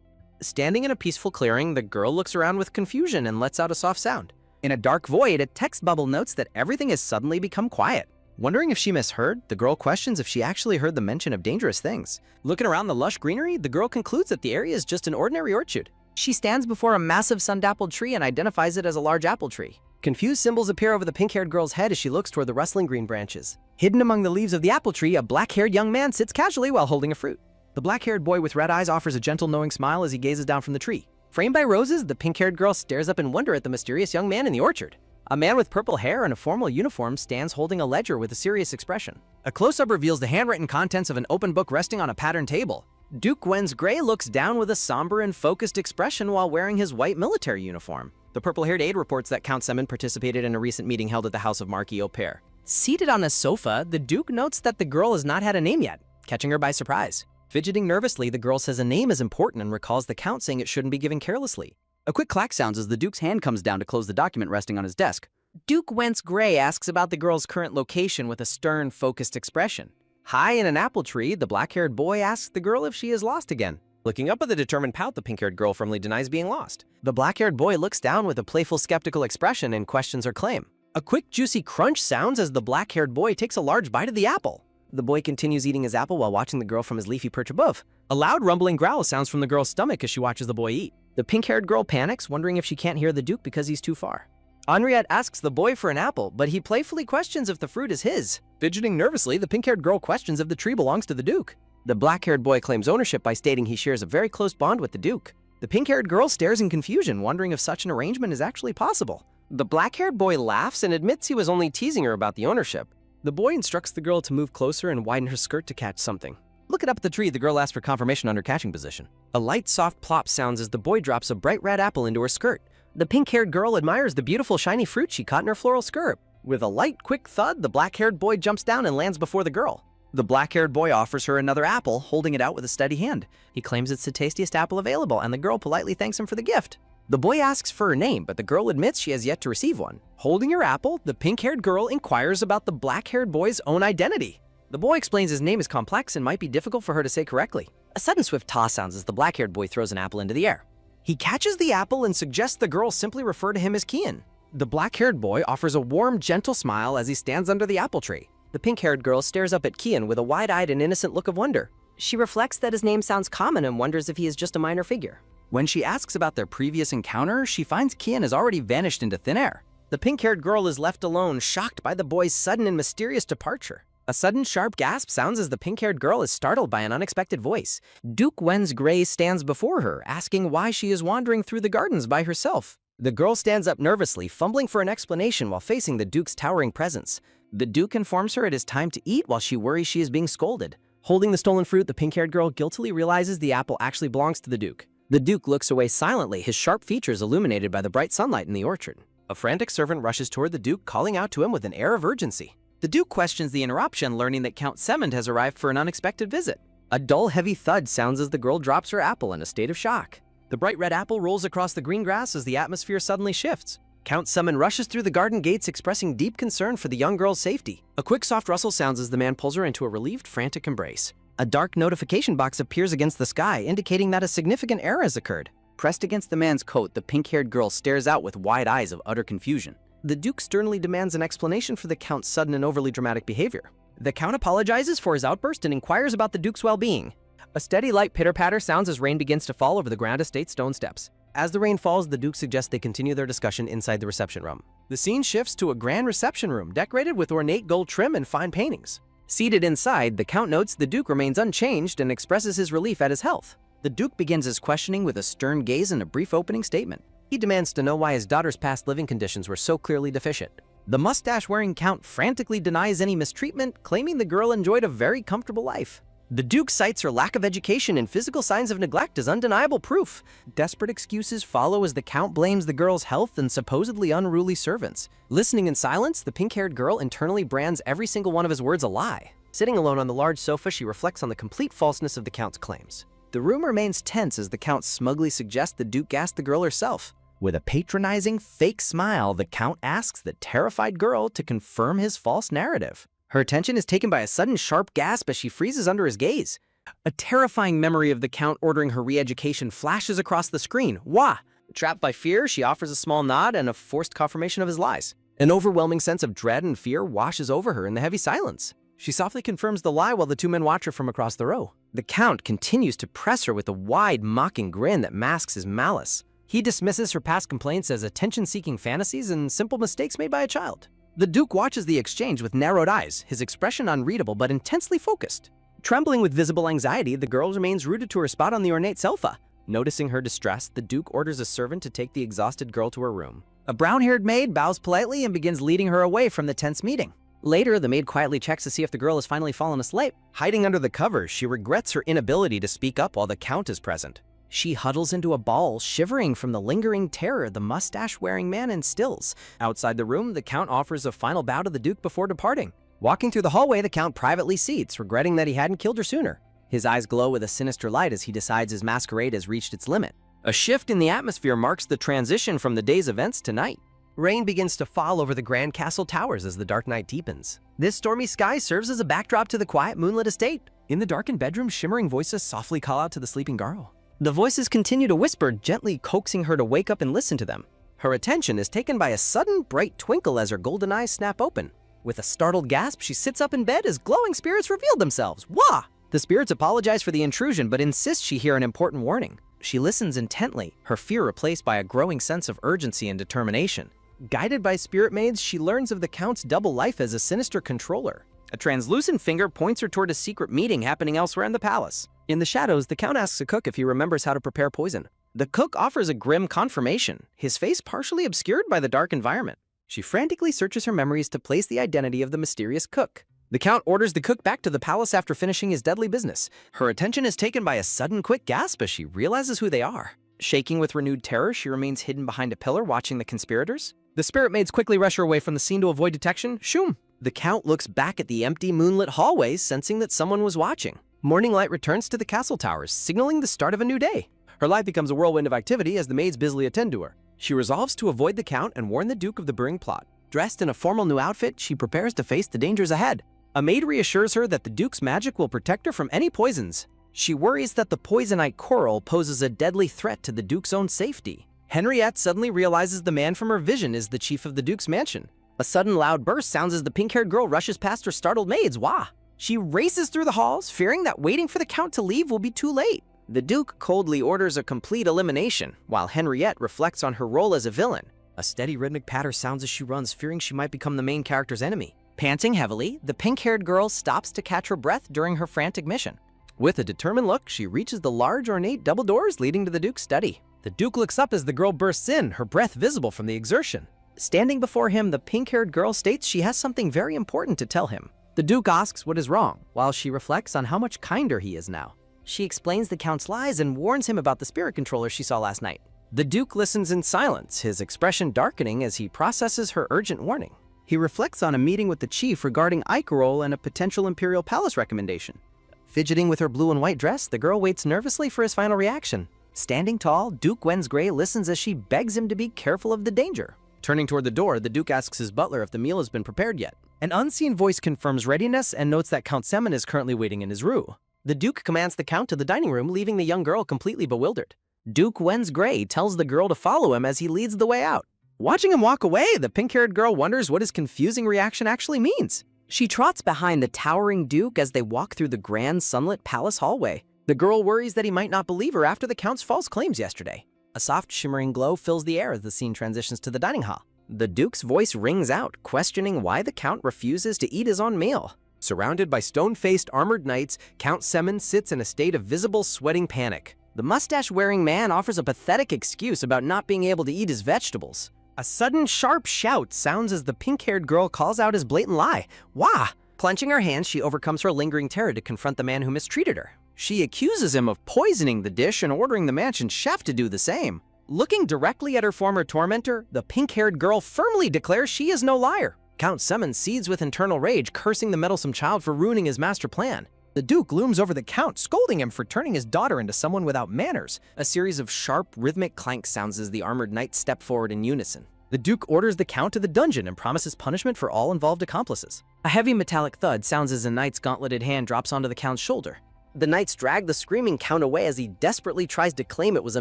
Standing in a peaceful clearing, the girl looks around with confusion and lets out a soft sound. In a dark void, a text bubble notes that everything has suddenly become quiet. Wondering if she misheard, the girl questions if she actually heard the mention of dangerous things. Looking around the lush greenery, the girl concludes that the area is just an ordinary orchard. She stands before a massive sun-dappled tree and identifies it as a large apple tree. Confused symbols appear over the pink-haired girl's head as she looks toward the rustling green branches. Hidden among the leaves of the apple tree, a black-haired young man sits casually while holding a fruit. The black-haired boy with red eyes offers a gentle, knowing smile as he gazes down from the tree. Framed by roses, the pink-haired girl stares up in wonder at the mysterious young man in the orchard. A man with purple hair and a formal uniform stands holding a ledger with a serious expression. A close-up reveals the handwritten contents of an open book resting on a patterned table. Duke Wensgray looks down with a somber and focused expression while wearing his white military uniform. The purple-haired aide reports that Count Semin participated in a recent meeting held at the house of Marquis Au-Pair. Seated on a sofa, the Duke notes that the girl has not had a name yet, catching her by surprise. Fidgeting nervously, the girl says a name is important and recalls the Count saying it shouldn't be given carelessly. A quick clack sounds as the Duke's hand comes down to close the document resting on his desk. Duke Wensgray asks about the girl's current location with a stern, focused expression. High in an apple tree, the black-haired boy asks the girl if she is lost again. Looking up at the determined pout, the pink-haired girl firmly denies being lost. The black-haired boy looks down with a playful, skeptical expression and questions her claim. A quick, juicy crunch sounds as the black-haired boy takes a large bite of the apple. The boy continues eating his apple while watching the girl from his leafy perch above. A loud, rumbling growl sounds from the girl's stomach as she watches the boy eat. The pink-haired girl panics, wondering if she can't hear the Duke because he's too far. Henriette asks the boy for an apple, but he playfully questions if the fruit is his. Fidgeting nervously, the pink-haired girl questions if the tree belongs to the Duke. The black-haired boy claims ownership by stating he shares a very close bond with the Duke. The pink-haired girl stares in confusion, wondering if such an arrangement is actually possible. The black-haired boy laughs and admits he was only teasing her about the ownership. The boy instructs the girl to move closer and widen her skirt to catch something. Looking up at the tree, the girl asks for confirmation on her catching position. A light, soft plop sounds as the boy drops a bright red apple into her skirt. The pink-haired girl admires the beautiful shiny fruit she caught in her floral skirt. With a light, quick thud, the black-haired boy jumps down and lands before the girl. The black-haired boy offers her another apple, holding it out with a steady hand. He claims it's the tastiest apple available, and the girl politely thanks him for the gift. The boy asks for her name, but the girl admits she has yet to receive one. Holding her apple, the pink-haired girl inquires about the black-haired boy's own identity. The boy explains his name is complex and might be difficult for her to say correctly. A sudden swift toss sounds as the black-haired boy throws an apple into the air. He catches the apple and suggests the girl simply refer to him as Kian. The black-haired boy offers a warm, gentle smile as he stands under the apple tree. The pink-haired girl stares up at Kian with a wide-eyed and innocent look of wonder. She reflects that his name sounds common and wonders if he is just a minor figure. When she asks about their previous encounter, she finds Kian has already vanished into thin air. The pink-haired girl is left alone, shocked by the boy's sudden and mysterious departure. A sudden sharp gasp sounds as the pink-haired girl is startled by an unexpected voice. Duke Wensgray stands before her, asking why she is wandering through the gardens by herself. The girl stands up nervously, fumbling for an explanation while facing the Duke's towering presence. The Duke informs her it is time to eat while she worries she is being scolded. Holding the stolen fruit, the pink-haired girl guiltily realizes the apple actually belongs to the Duke. The Duke looks away silently, his sharp features illuminated by the bright sunlight in the orchard. A frantic servant rushes toward the Duke, calling out to him with an air of urgency. The Duke questions the interruption, learning that Count Semin has arrived for an unexpected visit. A dull, heavy thud sounds as the girl drops her apple in a state of shock. The bright red apple rolls across the green grass as the atmosphere suddenly shifts. Count Semin rushes through the garden gates, expressing deep concern for the young girl's safety. A quick, soft rustle sounds as the man pulls her into a relieved, frantic embrace. A dark notification box appears against the sky, indicating that a significant error has occurred. Pressed against the man's coat, the pink-haired girl stares out with wide eyes of utter confusion. The Duke sternly demands an explanation for the Count's sudden and overly dramatic behavior. The Count apologizes for his outburst and inquires about the Duke's well-being. A steady light pitter-patter sounds as rain begins to fall over the Grand Estate stone steps. As the rain falls, the Duke suggests they continue their discussion inside the reception room. The scene shifts to a grand reception room decorated with ornate gold trim and fine paintings. Seated inside, the Count notes the Duke remains unchanged and expresses his relief at his health. The Duke begins his questioning with a stern gaze and a brief opening statement. He demands to know why his daughter's past living conditions were so clearly deficient. The mustache-wearing Count frantically denies any mistreatment, claiming the girl enjoyed a very comfortable life. The Duke cites her lack of education and physical signs of neglect as undeniable proof. Desperate excuses follow as the Count blames the girl's health and supposedly unruly servants. Listening in silence, the pink-haired girl internally brands every single one of his words a lie. Sitting alone on the large sofa, she reflects on the complete falseness of the Count's claims. The room remains tense as the Count smugly suggests the Duke gassed the girl herself. With a patronizing, fake smile, the Count asks the terrified girl to confirm his false narrative. Her attention is taken by a sudden sharp gasp as she freezes under his gaze. A terrifying memory of the Count ordering her re-education flashes across the screen. Wah! Trapped by fear, she offers a small nod and a forced confirmation of his lies. An overwhelming sense of dread and fear washes over her in the heavy silence. She softly confirms the lie while the two men watch her from across the row. The Count continues to press her with a wide, mocking grin that masks his malice. He dismisses her past complaints as attention-seeking fantasies and simple mistakes made by a child. The Duke watches the exchange with narrowed eyes, his expression unreadable but intensely focused. Trembling with visible anxiety, the girl remains rooted to her spot on the ornate sofa. Noticing her distress, the Duke orders a servant to take the exhausted girl to her room. A brown-haired maid bows politely and begins leading her away from the tense meeting. Later, the maid quietly checks to see if the girl has finally fallen asleep. Hiding under the covers, she regrets her inability to speak up while the Count is present. She huddles into a ball, shivering from the lingering terror the mustache-wearing man instills. Outside the room, the Count offers a final bow to the Duke before departing. Walking through the hallway, the Count privately seats, regretting that he hadn't killed her sooner. His eyes glow with a sinister light as he decides his masquerade has reached its limit. A shift in the atmosphere marks the transition from the day's events to night. Rain begins to fall over the Grand Castle towers as the dark night deepens. This stormy sky serves as a backdrop to the quiet moonlit estate. In the darkened bedroom, shimmering voices softly call out to the sleeping girl. The voices continue to whisper, gently coaxing her to wake up and listen to them. Her attention is taken by a sudden, bright twinkle as her golden eyes snap open. With a startled gasp, she sits up in bed as glowing spirits reveal themselves. Wah! The spirits apologize for the intrusion but insist she hear an important warning. She listens intently, her fear replaced by a growing sense of urgency and determination. Guided by spirit maids, she learns of the Count's double life as a sinister controller. A translucent finger points her toward a secret meeting happening elsewhere in the palace. In the shadows, the Count asks a cook if he remembers how to prepare poison. The cook offers a grim confirmation, his face partially obscured by the dark environment. She frantically searches her memories to place the identity of the mysterious cook. The Count orders the cook back to the palace after finishing his deadly business. Her attention is taken by a sudden quick gasp as she realizes who they are. Shaking with renewed terror, she remains hidden behind a pillar watching the conspirators. The spirit maids quickly rush her away from the scene to avoid detection. Shoom! The Count looks back at the empty moonlit hallways, sensing that someone was watching. Morning light returns to the castle towers, signaling the start of a new day. Her life becomes a whirlwind of activity as the maids busily attend to her. She resolves to avoid the Count and warn the Duke of the brewing plot. Dressed in a formal new outfit, she prepares to face the dangers ahead. A maid reassures her that the Duke's magic will protect her from any poisons. She worries that the poisonite coral poses a deadly threat to the Duke's own safety. Henriette suddenly realizes the man from her vision is the chief of the Duke's mansion. A sudden loud burst sounds as the pink-haired girl rushes past her startled maids. Wah! She races through the halls, fearing that waiting for the Count to leave will be too late. The Duke coldly orders a complete elimination, while Henriette reflects on her role as a villain. A steady rhythmic patter sounds as she runs, fearing she might become the main character's enemy. Panting heavily, the pink-haired girl stops to catch her breath during her frantic mission. With a determined look, she reaches the large ornate double doors leading to the Duke's study. The Duke looks up as the girl bursts in, her breath visible from the exertion. Standing before him, the pink-haired girl states she has something very important to tell him. The Duke asks what is wrong, while she reflects on how much kinder he is now. She explains the Count's lies and warns him about the spirit controller she saw last night. The Duke listens in silence, his expression darkening as he processes her urgent warning. He reflects on a meeting with the chief regarding Ikerol and a potential Imperial Palace recommendation. Fidgeting with her blue and white dress, the girl waits nervously for his final reaction. Standing tall, Duke Wensgrey listens as she begs him to be careful of the danger. Turning toward the door, the Duke asks his butler if the meal has been prepared yet. An unseen voice confirms readiness and notes that Count Semin is currently waiting in his room. The Duke commands the Count to the dining room, leaving the young girl completely bewildered. Duke Wensgrey tells the girl to follow him as he leads the way out. Watching him walk away, the pink-haired girl wonders what his confusing reaction actually means. She trots behind the towering Duke as they walk through the grand sunlit palace hallway. The girl worries that he might not believe her after the Count's false claims yesterday. A soft, shimmering glow fills the air as the scene transitions to the dining hall. The Duke's voice rings out, questioning why the Count refuses to eat his own meal. Surrounded by stone-faced armored knights, Count Semin sits in a state of visible sweating panic. The mustache-wearing man offers a pathetic excuse about not being able to eat his vegetables. A sudden, sharp shout sounds as the pink-haired girl calls out his blatant lie. Wah! Clenching her hands, she overcomes her lingering terror to confront the man who mistreated her. She accuses him of poisoning the dish and ordering the mansion chef to do the same. Looking directly at her former tormentor, the pink-haired girl firmly declares she is no liar. Count Semin seethes with internal rage, cursing the meddlesome child for ruining his master plan. The Duke looms over the Count, scolding him for turning his daughter into someone without manners. A series of sharp, rhythmic clanks sounds as the armored knights step forward in unison. The Duke orders the Count to the dungeon and promises punishment for all involved accomplices. A heavy metallic thud sounds as a knight's gauntleted hand drops onto the Count's shoulder. The knights drag the screaming Count away as he desperately tries to claim it was a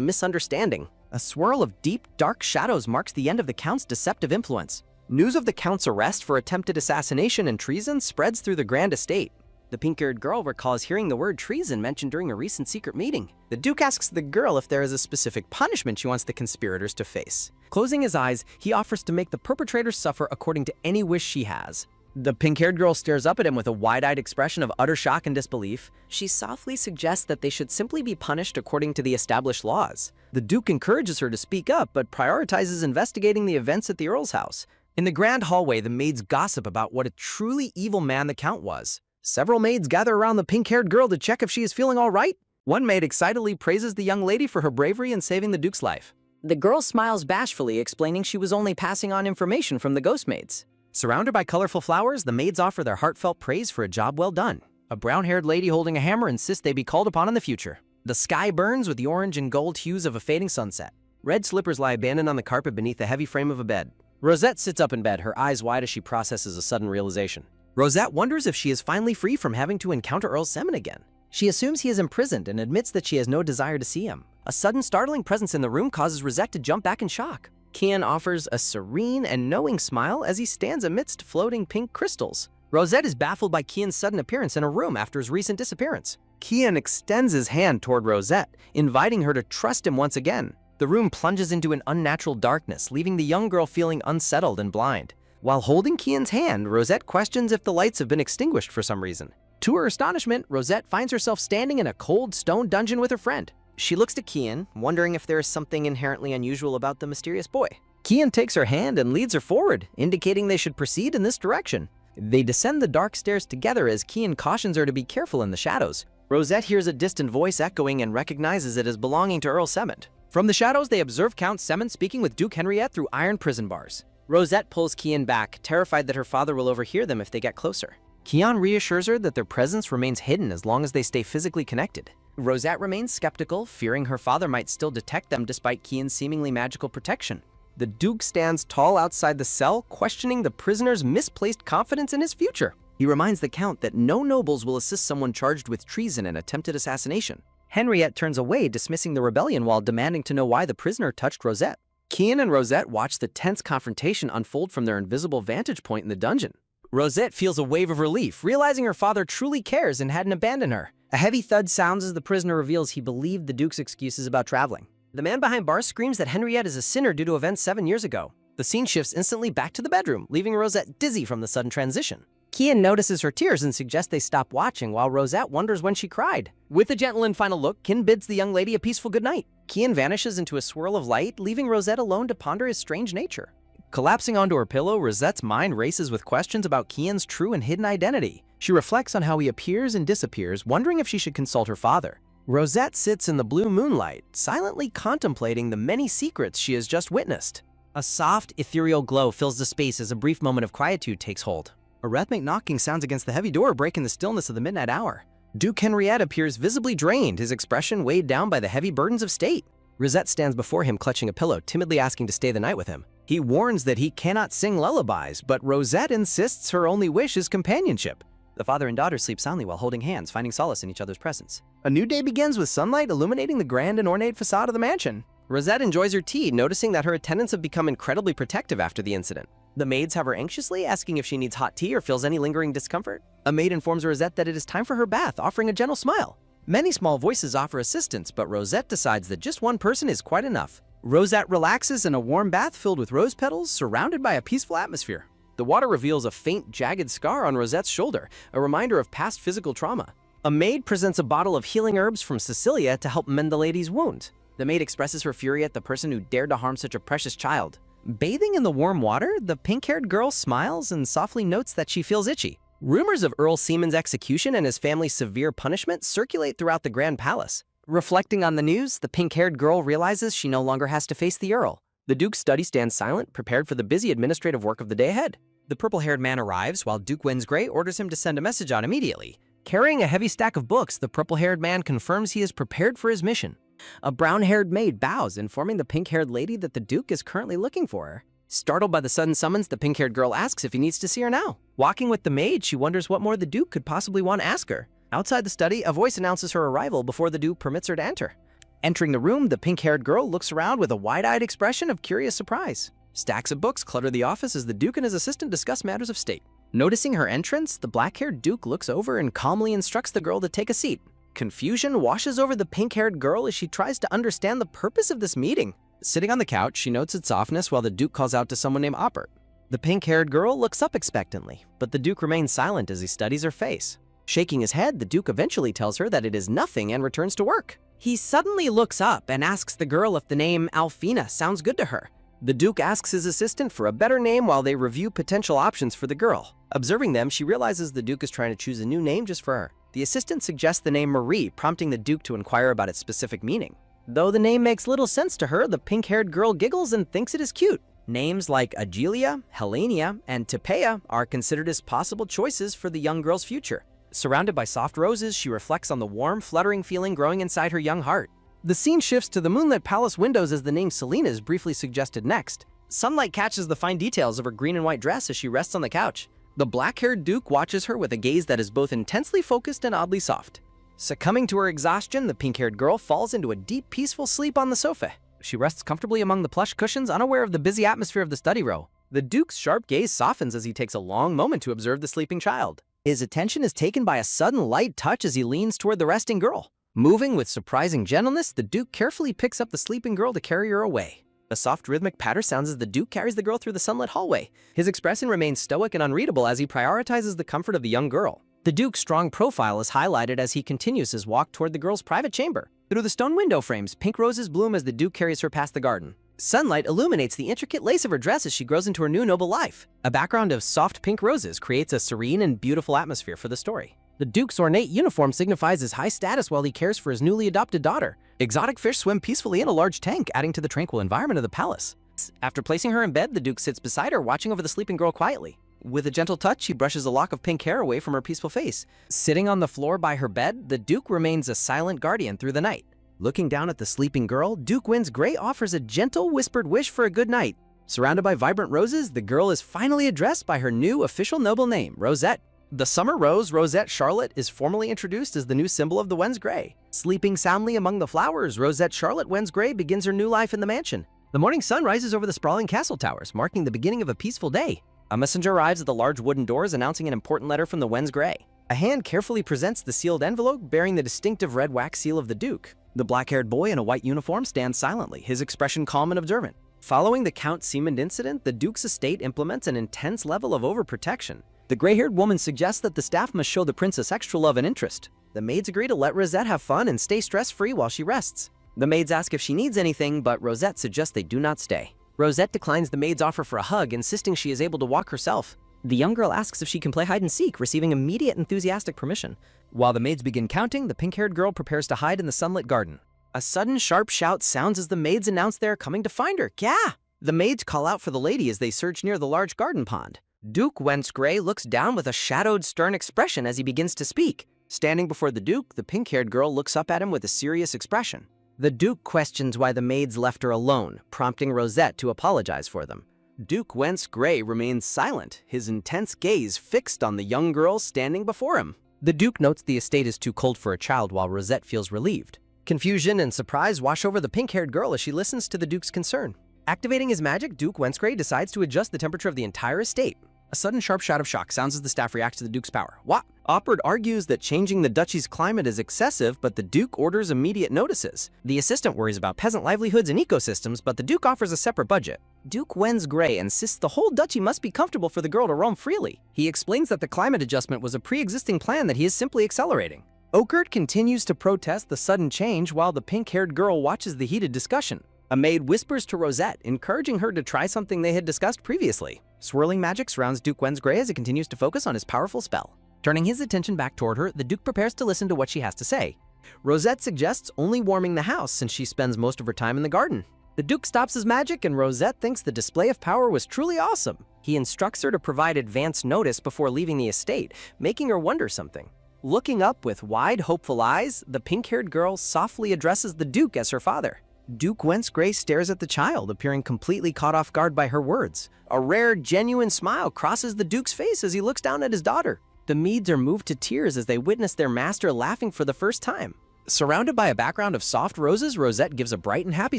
misunderstanding. A swirl of deep, dark shadows marks the end of the Count's deceptive influence. News of the Count's arrest for attempted assassination and treason spreads through the grand estate. The pink-haired girl recalls hearing the word treason mentioned during a recent secret meeting. The Duke asks the girl if there is a specific punishment she wants the conspirators to face. Closing his eyes, he offers to make the perpetrators suffer according to any wish she has. The pink-haired girl stares up at him with a wide-eyed expression of utter shock and disbelief. She softly suggests that they should simply be punished according to the established laws. The Duke encourages her to speak up, but prioritizes investigating the events at the Earl's house. In the grand hallway, the maids gossip about what a truly evil man the Count was. Several maids gather around the pink-haired girl to check if she is feeling all right. One maid excitedly praises the young lady for her bravery in saving the Duke's life. The girl smiles bashfully, explaining she was only passing on information from the ghost maids. Surrounded by colorful flowers, the maids offer their heartfelt praise for a job well done. A brown-haired lady holding a hammer insists they be called upon in the future. The sky burns with the orange and gold hues of a fading sunset. Red slippers lie abandoned on the carpet beneath the heavy frame of a bed. Rosette sits up in bed, her eyes wide as she processes a sudden realization. Rosette wonders if she is finally free from having to encounter Earl Semen again. She assumes he is imprisoned and admits that she has no desire to see him. A sudden startling presence in the room causes Rosette to jump back in shock. Kian offers a serene and knowing smile as he stands amidst floating pink crystals. Rosette is baffled by Kian's sudden appearance in her room after his recent disappearance. Kian extends his hand toward Rosette, inviting her to trust him once again. The room plunges into an unnatural darkness, leaving the young girl feeling unsettled and blind. While holding Kian's hand, Rosette questions if the lights have been extinguished for some reason. To her astonishment, Rosette finds herself standing in a cold stone dungeon with her friend. She looks to Kian, wondering if there is something inherently unusual about the mysterious boy. Kian takes her hand and leads her forward, indicating they should proceed in this direction. They descend the dark stairs together as Kian cautions her to be careful in the shadows. Rosette hears a distant voice echoing and recognizes it as belonging to Earl Semen. From the shadows, they observe Count Semen speaking with Duke Henriette through iron prison bars. Rosette pulls Kian back, terrified that her father will overhear them if they get closer. Kian reassures her that their presence remains hidden as long as they stay physically connected. Rosette remains skeptical, fearing her father might still detect them despite Kian's seemingly magical protection. The Duke stands tall outside the cell, questioning the prisoner's misplaced confidence in his future. He reminds the Count that no nobles will assist someone charged with treason and attempted assassination. Henriette turns away, dismissing the rebellion while demanding to know why the prisoner touched Rosette. Kian and Rosette watch the tense confrontation unfold from their invisible vantage point in the dungeon. Rosette feels a wave of relief, realizing her father truly cares and hadn't abandoned her. A heavy thud sounds as the prisoner reveals he believed the Duke's excuses about traveling. The man behind bars screams that Henriette is a sinner due to events 7 years ago. The scene shifts instantly back to the bedroom, leaving Rosette dizzy from the sudden transition. Kian notices her tears and suggests they stop watching, while Rosette wonders when she cried. With a gentle and final look, Kian bids the young lady a peaceful goodnight. Kian vanishes into a swirl of light, leaving Rosette alone to ponder his strange nature. Collapsing onto her pillow, Rosette's mind races with questions about Kian's true and hidden identity. She reflects on how he appears and disappears, wondering if she should consult her father. Rosette sits in the blue moonlight, silently contemplating the many secrets she has just witnessed. A soft, ethereal glow fills the space as a brief moment of quietude takes hold. A rhythmic knocking sounds against the heavy door, breaking the stillness of the midnight hour. Duke Henriette appears visibly drained, his expression weighed down by the heavy burdens of state. Rosette stands before him, clutching a pillow, timidly asking to stay the night with him. He warns that he cannot sing lullabies, but Rosette insists her only wish is companionship. The father and daughter sleep soundly while holding hands, finding solace in each other's presence. A new day begins with sunlight illuminating the grand and ornate facade of the mansion. Rosette enjoys her tea, noticing that her attendants have become incredibly protective after the incident. The maids hover anxiously, asking if she needs hot tea or feels any lingering discomfort. A maid informs Rosette that it is time for her bath, offering a gentle smile. Many small voices offer assistance, but Rosette decides that just one person is quite enough. Rosette relaxes in a warm bath filled with rose petals, surrounded by a peaceful atmosphere. The water reveals a faint, jagged scar on Rosette's shoulder, a reminder of past physical trauma. A maid presents a bottle of healing herbs from Cecilia to help mend the lady's wound. The maid expresses her fury at the person who dared to harm such a precious child. Bathing in the warm water, the pink-haired girl smiles and softly notes that she feels itchy. Rumors of Earl Seaman's execution and his family's severe punishment circulate throughout the Grand Palace. Reflecting on the news, the pink-haired girl realizes she no longer has to face the Earl. The Duke's study stands silent, prepared for the busy administrative work of the day ahead. The purple-haired man arrives, while Duke Winsgray orders him to send a message out immediately. Carrying a heavy stack of books, the purple-haired man confirms he is prepared for his mission. A brown-haired maid bows, informing the pink-haired lady that the Duke is currently looking for her. Startled by the sudden summons, the pink-haired girl asks if he needs to see her now. Walking with the maid, she wonders what more the Duke could possibly want to ask her. Outside the study, a voice announces her arrival before the Duke permits her to enter. Entering the room, the pink-haired girl looks around with a wide-eyed expression of curious surprise. Stacks of books clutter the office as the Duke and his assistant discuss matters of state. Noticing her entrance, the black-haired Duke looks over and calmly instructs the girl to take a seat. Confusion washes over the pink-haired girl as she tries to understand the purpose of this meeting. Sitting on the couch, she notes its softness while the Duke calls out to someone named Oppert. The pink-haired girl looks up expectantly, but the Duke remains silent as he studies her face. Shaking his head, the Duke eventually tells her that it is nothing and returns to work. He suddenly looks up and asks the girl if the name Alfina sounds good to her. The Duke asks his assistant for a better name while they review potential options for the girl. Observing them, she realizes the Duke is trying to choose a new name just for her. The assistant suggests the name Marie, prompting the Duke to inquire about its specific meaning. Though the name makes little sense to her, the pink-haired girl giggles and thinks it is cute. Names like Agilia, Helenia, and Tipea are considered as possible choices for the young girl's future. Surrounded by soft roses, she reflects on the warm, fluttering feeling growing inside her young heart. The scene shifts to the moonlit palace windows as the name Selena is briefly suggested next. Sunlight catches the fine details of her green and white dress as she rests on the couch. The black-haired Duke watches her with a gaze that is both intensely focused and oddly soft. Succumbing to her exhaustion, the pink-haired girl falls into a deep, peaceful sleep on the sofa. She rests comfortably among the plush cushions, unaware of the busy atmosphere of the study row. The Duke's sharp gaze softens as he takes a long moment to observe the sleeping child. His attention is taken by a sudden light touch as he leans toward the resting girl. Moving with surprising gentleness, the Duke carefully picks up the sleeping girl to carry her away. A soft rhythmic patter sounds as the Duke carries the girl through the sunlit hallway. His expression remains stoic and unreadable as he prioritizes the comfort of the young girl. The Duke's strong profile is highlighted as he continues his walk toward the girl's private chamber. Through the stone window frames, pink roses bloom as the Duke carries her past the garden. Sunlight illuminates the intricate lace of her dress as she grows into her new noble life. A background of soft pink roses creates a serene and beautiful atmosphere for the story. The Duke's ornate uniform signifies his high status while he cares for his newly adopted daughter. Exotic fish swim peacefully in a large tank, adding to the tranquil environment of the palace. After placing her in bed, the Duke sits beside her, watching over the sleeping girl quietly. With a gentle touch, he brushes a lock of pink hair away from her peaceful face. Sitting on the floor by her bed, the Duke remains a silent guardian through the night. Looking down at the sleeping girl, Duke Wins Gray offers a gentle, whispered wish for a good night. Surrounded by vibrant roses, the girl is finally addressed by her new official noble name, Rosette. The summer rose, Rosette Charlotte, is formally introduced as the new symbol of the Wens Gray. Sleeping soundly among the flowers, Rosette Charlotte Wens Gray begins her new life in the mansion. The morning sun rises over the sprawling castle towers, marking the beginning of a peaceful day. A messenger arrives at the large wooden doors announcing an important letter from the Wens Gray. A hand carefully presents the sealed envelope bearing the distinctive red wax seal of the Duke. The black-haired boy in a white uniform stands silently, his expression calm and observant. Following the Count Siemens incident, the Duke's estate implements an intense level of overprotection. The gray-haired woman suggests that the staff must show the princess extra love and interest. The maids agree to let Rosette have fun and stay stress-free while she rests. The maids ask if she needs anything, but Rosette suggests they do not stay. Rosette declines the maid's offer for a hug, insisting she is able to walk herself. The young girl asks if she can play hide-and-seek, receiving immediate enthusiastic permission. While the maids begin counting, the pink-haired girl prepares to hide in the sunlit garden. A sudden sharp shout sounds as the maids announce they are coming to find her. Gah! The maids call out for the lady as they search near the large garden pond. Duke Wens Gray looks down with a shadowed, stern expression as he begins to speak. Standing before the Duke, the pink-haired girl looks up at him with a serious expression. The Duke questions why the maids left her alone, prompting Rosette to apologize for them. Duke Wens Gray remains silent, his intense gaze fixed on the young girl standing before him. The Duke notes the estate is too cold for a child while Rosette feels relieved. Confusion and surprise wash over the pink-haired girl as she listens to the Duke's concern. Activating his magic, Duke Wens Gray decides to adjust the temperature of the entire estate. A sudden sharp shout of shock sounds as the staff reacts to the Duke's power. What? Oppert argues that changing the duchy's climate is excessive, but the Duke orders immediate notices. The assistant worries about peasant livelihoods and ecosystems, but the Duke offers a separate budget. Duke Wens Gray insists the whole duchy must be comfortable for the girl to roam freely. He explains that the climate adjustment was a pre-existing plan that he is simply accelerating. Ockert continues to protest the sudden change while the pink-haired girl watches the heated discussion. A maid whispers to Rosette, encouraging her to try something they had discussed previously. Swirling magic surrounds Duke Wens Gray as he continues to focus on his powerful spell. Turning his attention back toward her, the Duke prepares to listen to what she has to say. Rosette suggests only warming the house since she spends most of her time in the garden. The Duke stops his magic and Rosette thinks the display of power was truly awesome. He instructs her to provide advance notice before leaving the estate, making her wonder something. Looking up with wide, hopeful eyes, the pink-haired girl softly addresses the Duke as her father. Duke Wens Gray stares at the child, appearing completely caught off guard by her words. A rare, genuine smile crosses the Duke's face as he looks down at his daughter. The maids are moved to tears as they witness their master laughing for the first time. Surrounded by a background of soft roses, Rosette gives a bright and happy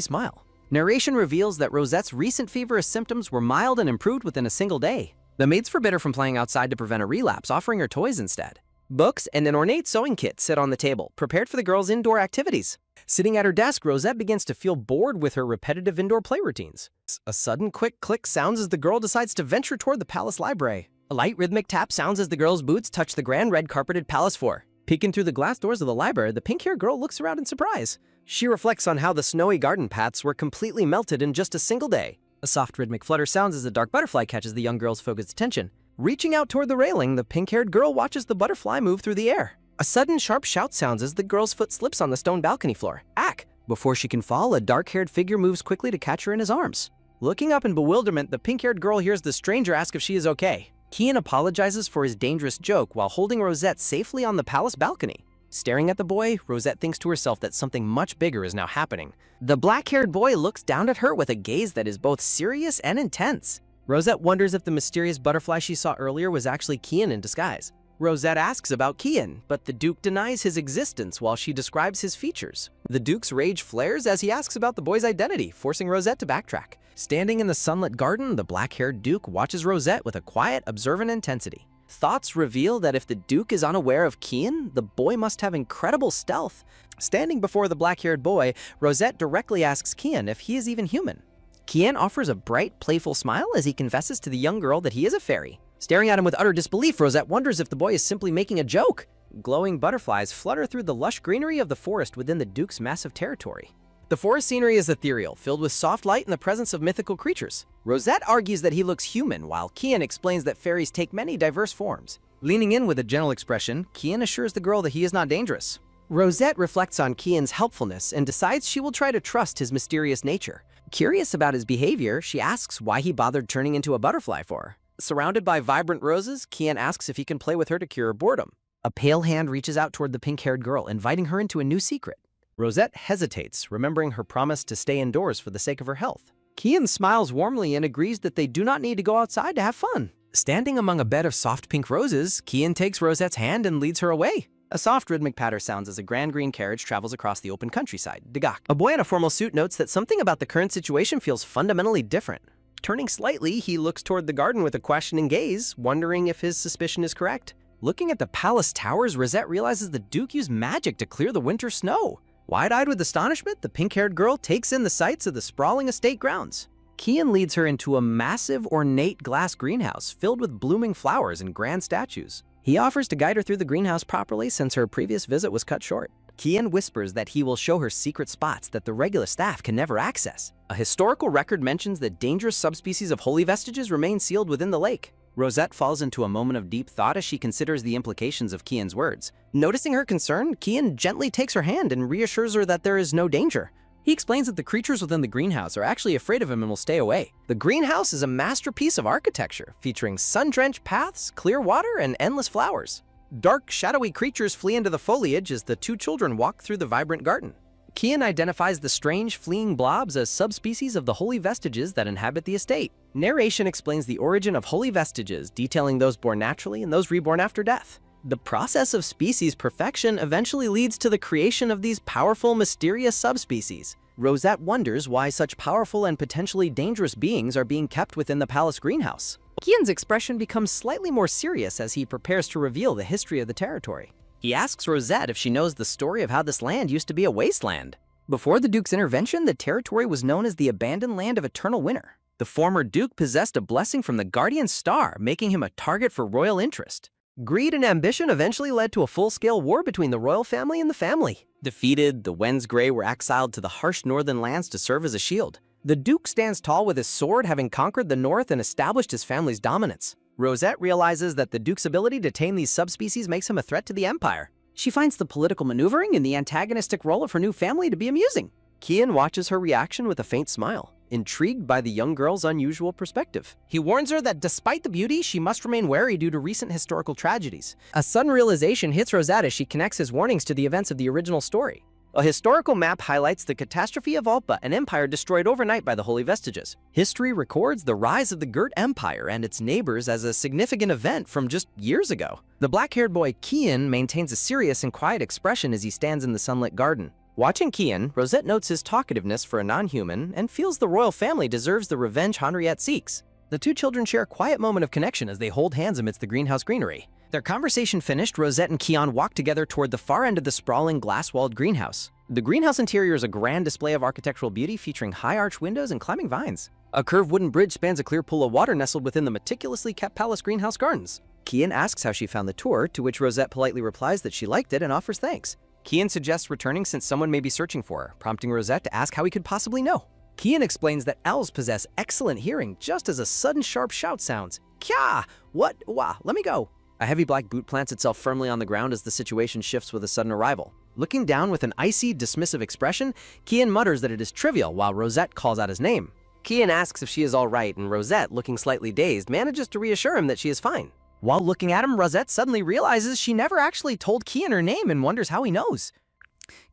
smile. Narration reveals that Rosette's recent feverish symptoms were mild and improved within a single day. The maids forbid her from playing outside to prevent a relapse, offering her toys instead. Books and an ornate sewing kit sit on the table, prepared for the girl's indoor activities. Sitting at her desk, Rosette begins to feel bored with her repetitive indoor play routines. A sudden quick click sounds as the girl decides to venture toward the palace library. A light rhythmic tap sounds as the girl's boots touch the grand red carpeted palace floor. Peeking through the glass doors of the library, the pink-haired girl looks around in surprise. She reflects on how the snowy garden paths were completely melted in just a single day. A soft rhythmic flutter sounds as a dark butterfly catches the young girl's focused attention. Reaching out toward the railing, the pink-haired girl watches the butterfly move through the air. A sudden sharp shout sounds as the girl's foot slips on the stone balcony floor. Ack! Before she can fall, a dark-haired figure moves quickly to catch her in his arms. Looking up in bewilderment, the pink-haired girl hears the stranger ask if she is okay. Kian apologizes for his dangerous joke while holding Rosette safely on the palace balcony. Staring at the boy, Rosette thinks to herself that something much bigger is now happening. The black-haired boy looks down at her with a gaze that is both serious and intense. Rosette wonders if the mysterious butterfly she saw earlier was actually Kian in disguise. Rosette asks about Kian, but the Duke denies his existence while she describes his features. The Duke's rage flares as he asks about the boy's identity, forcing Rosette to backtrack. Standing in the sunlit garden, the black-haired Duke watches Rosette with a quiet, observant intensity. Thoughts reveal that if the Duke is unaware of Kian, the boy must have incredible stealth. Standing before the black-haired boy, Rosette directly asks Kian if he is even human. Kian offers a bright, playful smile as he confesses to the young girl that he is a fairy. Staring at him with utter disbelief, Rosette wonders if the boy is simply making a joke. Glowing butterflies flutter through the lush greenery of the forest within the Duke's massive territory. The forest scenery is ethereal, filled with soft light and the presence of mythical creatures. Rosette argues that he looks human, while Kian explains that fairies take many diverse forms. Leaning in with a gentle expression, Kian assures the girl that he is not dangerous. Rosette reflects on Kian's helpfulness and decides she will try to trust his mysterious nature. Curious about his behavior, she asks why he bothered turning into a butterfly for her. Surrounded by vibrant roses, Kian asks if he can play with her to cure her boredom. A pale hand reaches out toward the pink-haired girl, inviting her into a new secret. Rosette hesitates, remembering her promise to stay indoors for the sake of her health. Kian smiles warmly and agrees that they do not need to go outside to have fun. Standing among a bed of soft pink roses, Kian takes Rosette's hand and leads her away. A soft rhythmic patter sounds as a grand green carriage travels across the open countryside. Dagak. A boy in a formal suit notes that something about the current situation feels fundamentally different. Turning slightly, he looks toward the garden with a questioning gaze, wondering if his suspicion is correct. Looking at the palace towers, Rosette realizes the Duke used magic to clear the winter snow. Wide-eyed with astonishment, the pink-haired girl takes in the sights of the sprawling estate grounds. Kian leads her into a massive, ornate glass greenhouse filled with blooming flowers and grand statues. He offers to guide her through the greenhouse properly since her previous visit was cut short. Kian whispers that he will show her secret spots that the regular staff can never access. A historical record mentions that dangerous subspecies of holy vestiges remain sealed within the lake. Rosette falls into a moment of deep thought as she considers the implications of Kian's words. Noticing her concern, Kian gently takes her hand and reassures her that there is no danger. He explains that the creatures within the greenhouse are actually afraid of him and will stay away. The greenhouse is a masterpiece of architecture, featuring sun-drenched paths, clear water, and endless flowers. Dark, shadowy creatures flee into the foliage as the two children walk through the vibrant garden. Kian identifies the strange, fleeing blobs as subspecies of the holy vestiges that inhabit the estate. Narration explains the origin of holy vestiges, detailing those born naturally and those reborn after death. The process of species perfection eventually leads to the creation of these powerful, mysterious subspecies. Rosette wonders why such powerful and potentially dangerous beings are being kept within the palace greenhouse. Kian's expression becomes slightly more serious as he prepares to reveal the history of the territory. He asks Rosette if she knows the story of how this land used to be a wasteland. Before the Duke's intervention, the territory was known as the Abandoned Land of Eternal Winter. The former Duke possessed a blessing from the Guardian Star, making him a target for royal interest. Greed and ambition eventually led to a full-scale war between the royal family and the family. Defeated, the Wensgrey were exiled to the harsh northern lands to serve as a shield. The Duke stands tall with his sword, having conquered the north and established his family's dominance. Rosette realizes that the Duke's ability to tame these subspecies makes him a threat to the Empire. She finds the political maneuvering and the antagonistic role of her new family to be amusing. Kian watches her reaction with a faint smile, intrigued by the young girl's unusual perspective. He warns her that despite the beauty, she must remain wary due to recent historical tragedies. A sudden realization hits Rosette as she connects his warnings to the events of the original story. A historical map highlights the catastrophe of Alpa, an empire destroyed overnight by the Holy Vestiges. History records the rise of the Gert Empire and its neighbors as a significant event from just years ago. The black-haired boy Kian maintains a serious and quiet expression as he stands in the sunlit garden. Watching Kian, Rosette notes his talkativeness for a non-human and feels the royal family deserves the revenge Henriette seeks. The two children share a quiet moment of connection as they hold hands amidst the greenhouse greenery. Their conversation finished, Rosette and Kian walk together toward the far end of the sprawling glass-walled greenhouse. The greenhouse interior is a grand display of architectural beauty featuring high arched windows and climbing vines. A curved wooden bridge spans a clear pool of water nestled within the meticulously kept palace greenhouse gardens. Kian asks how she found the tour, to which Rosette politely replies that she liked it and offers thanks. Kian suggests returning since someone may be searching for her, prompting Rosette to ask how he could possibly know. Kian explains that owls possess excellent hearing just as a sudden sharp shout sounds. Kya! What? Wah, let me go. A heavy black boot plants itself firmly on the ground as the situation shifts with a sudden arrival. Looking down with an icy, dismissive expression, Kian mutters that it is trivial while Rosette calls out his name. Kian asks if she is all right, and Rosette, looking slightly dazed, manages to reassure him that she is fine. While looking at him, Rosette suddenly realizes she never actually told Kian her name and wonders how he knows.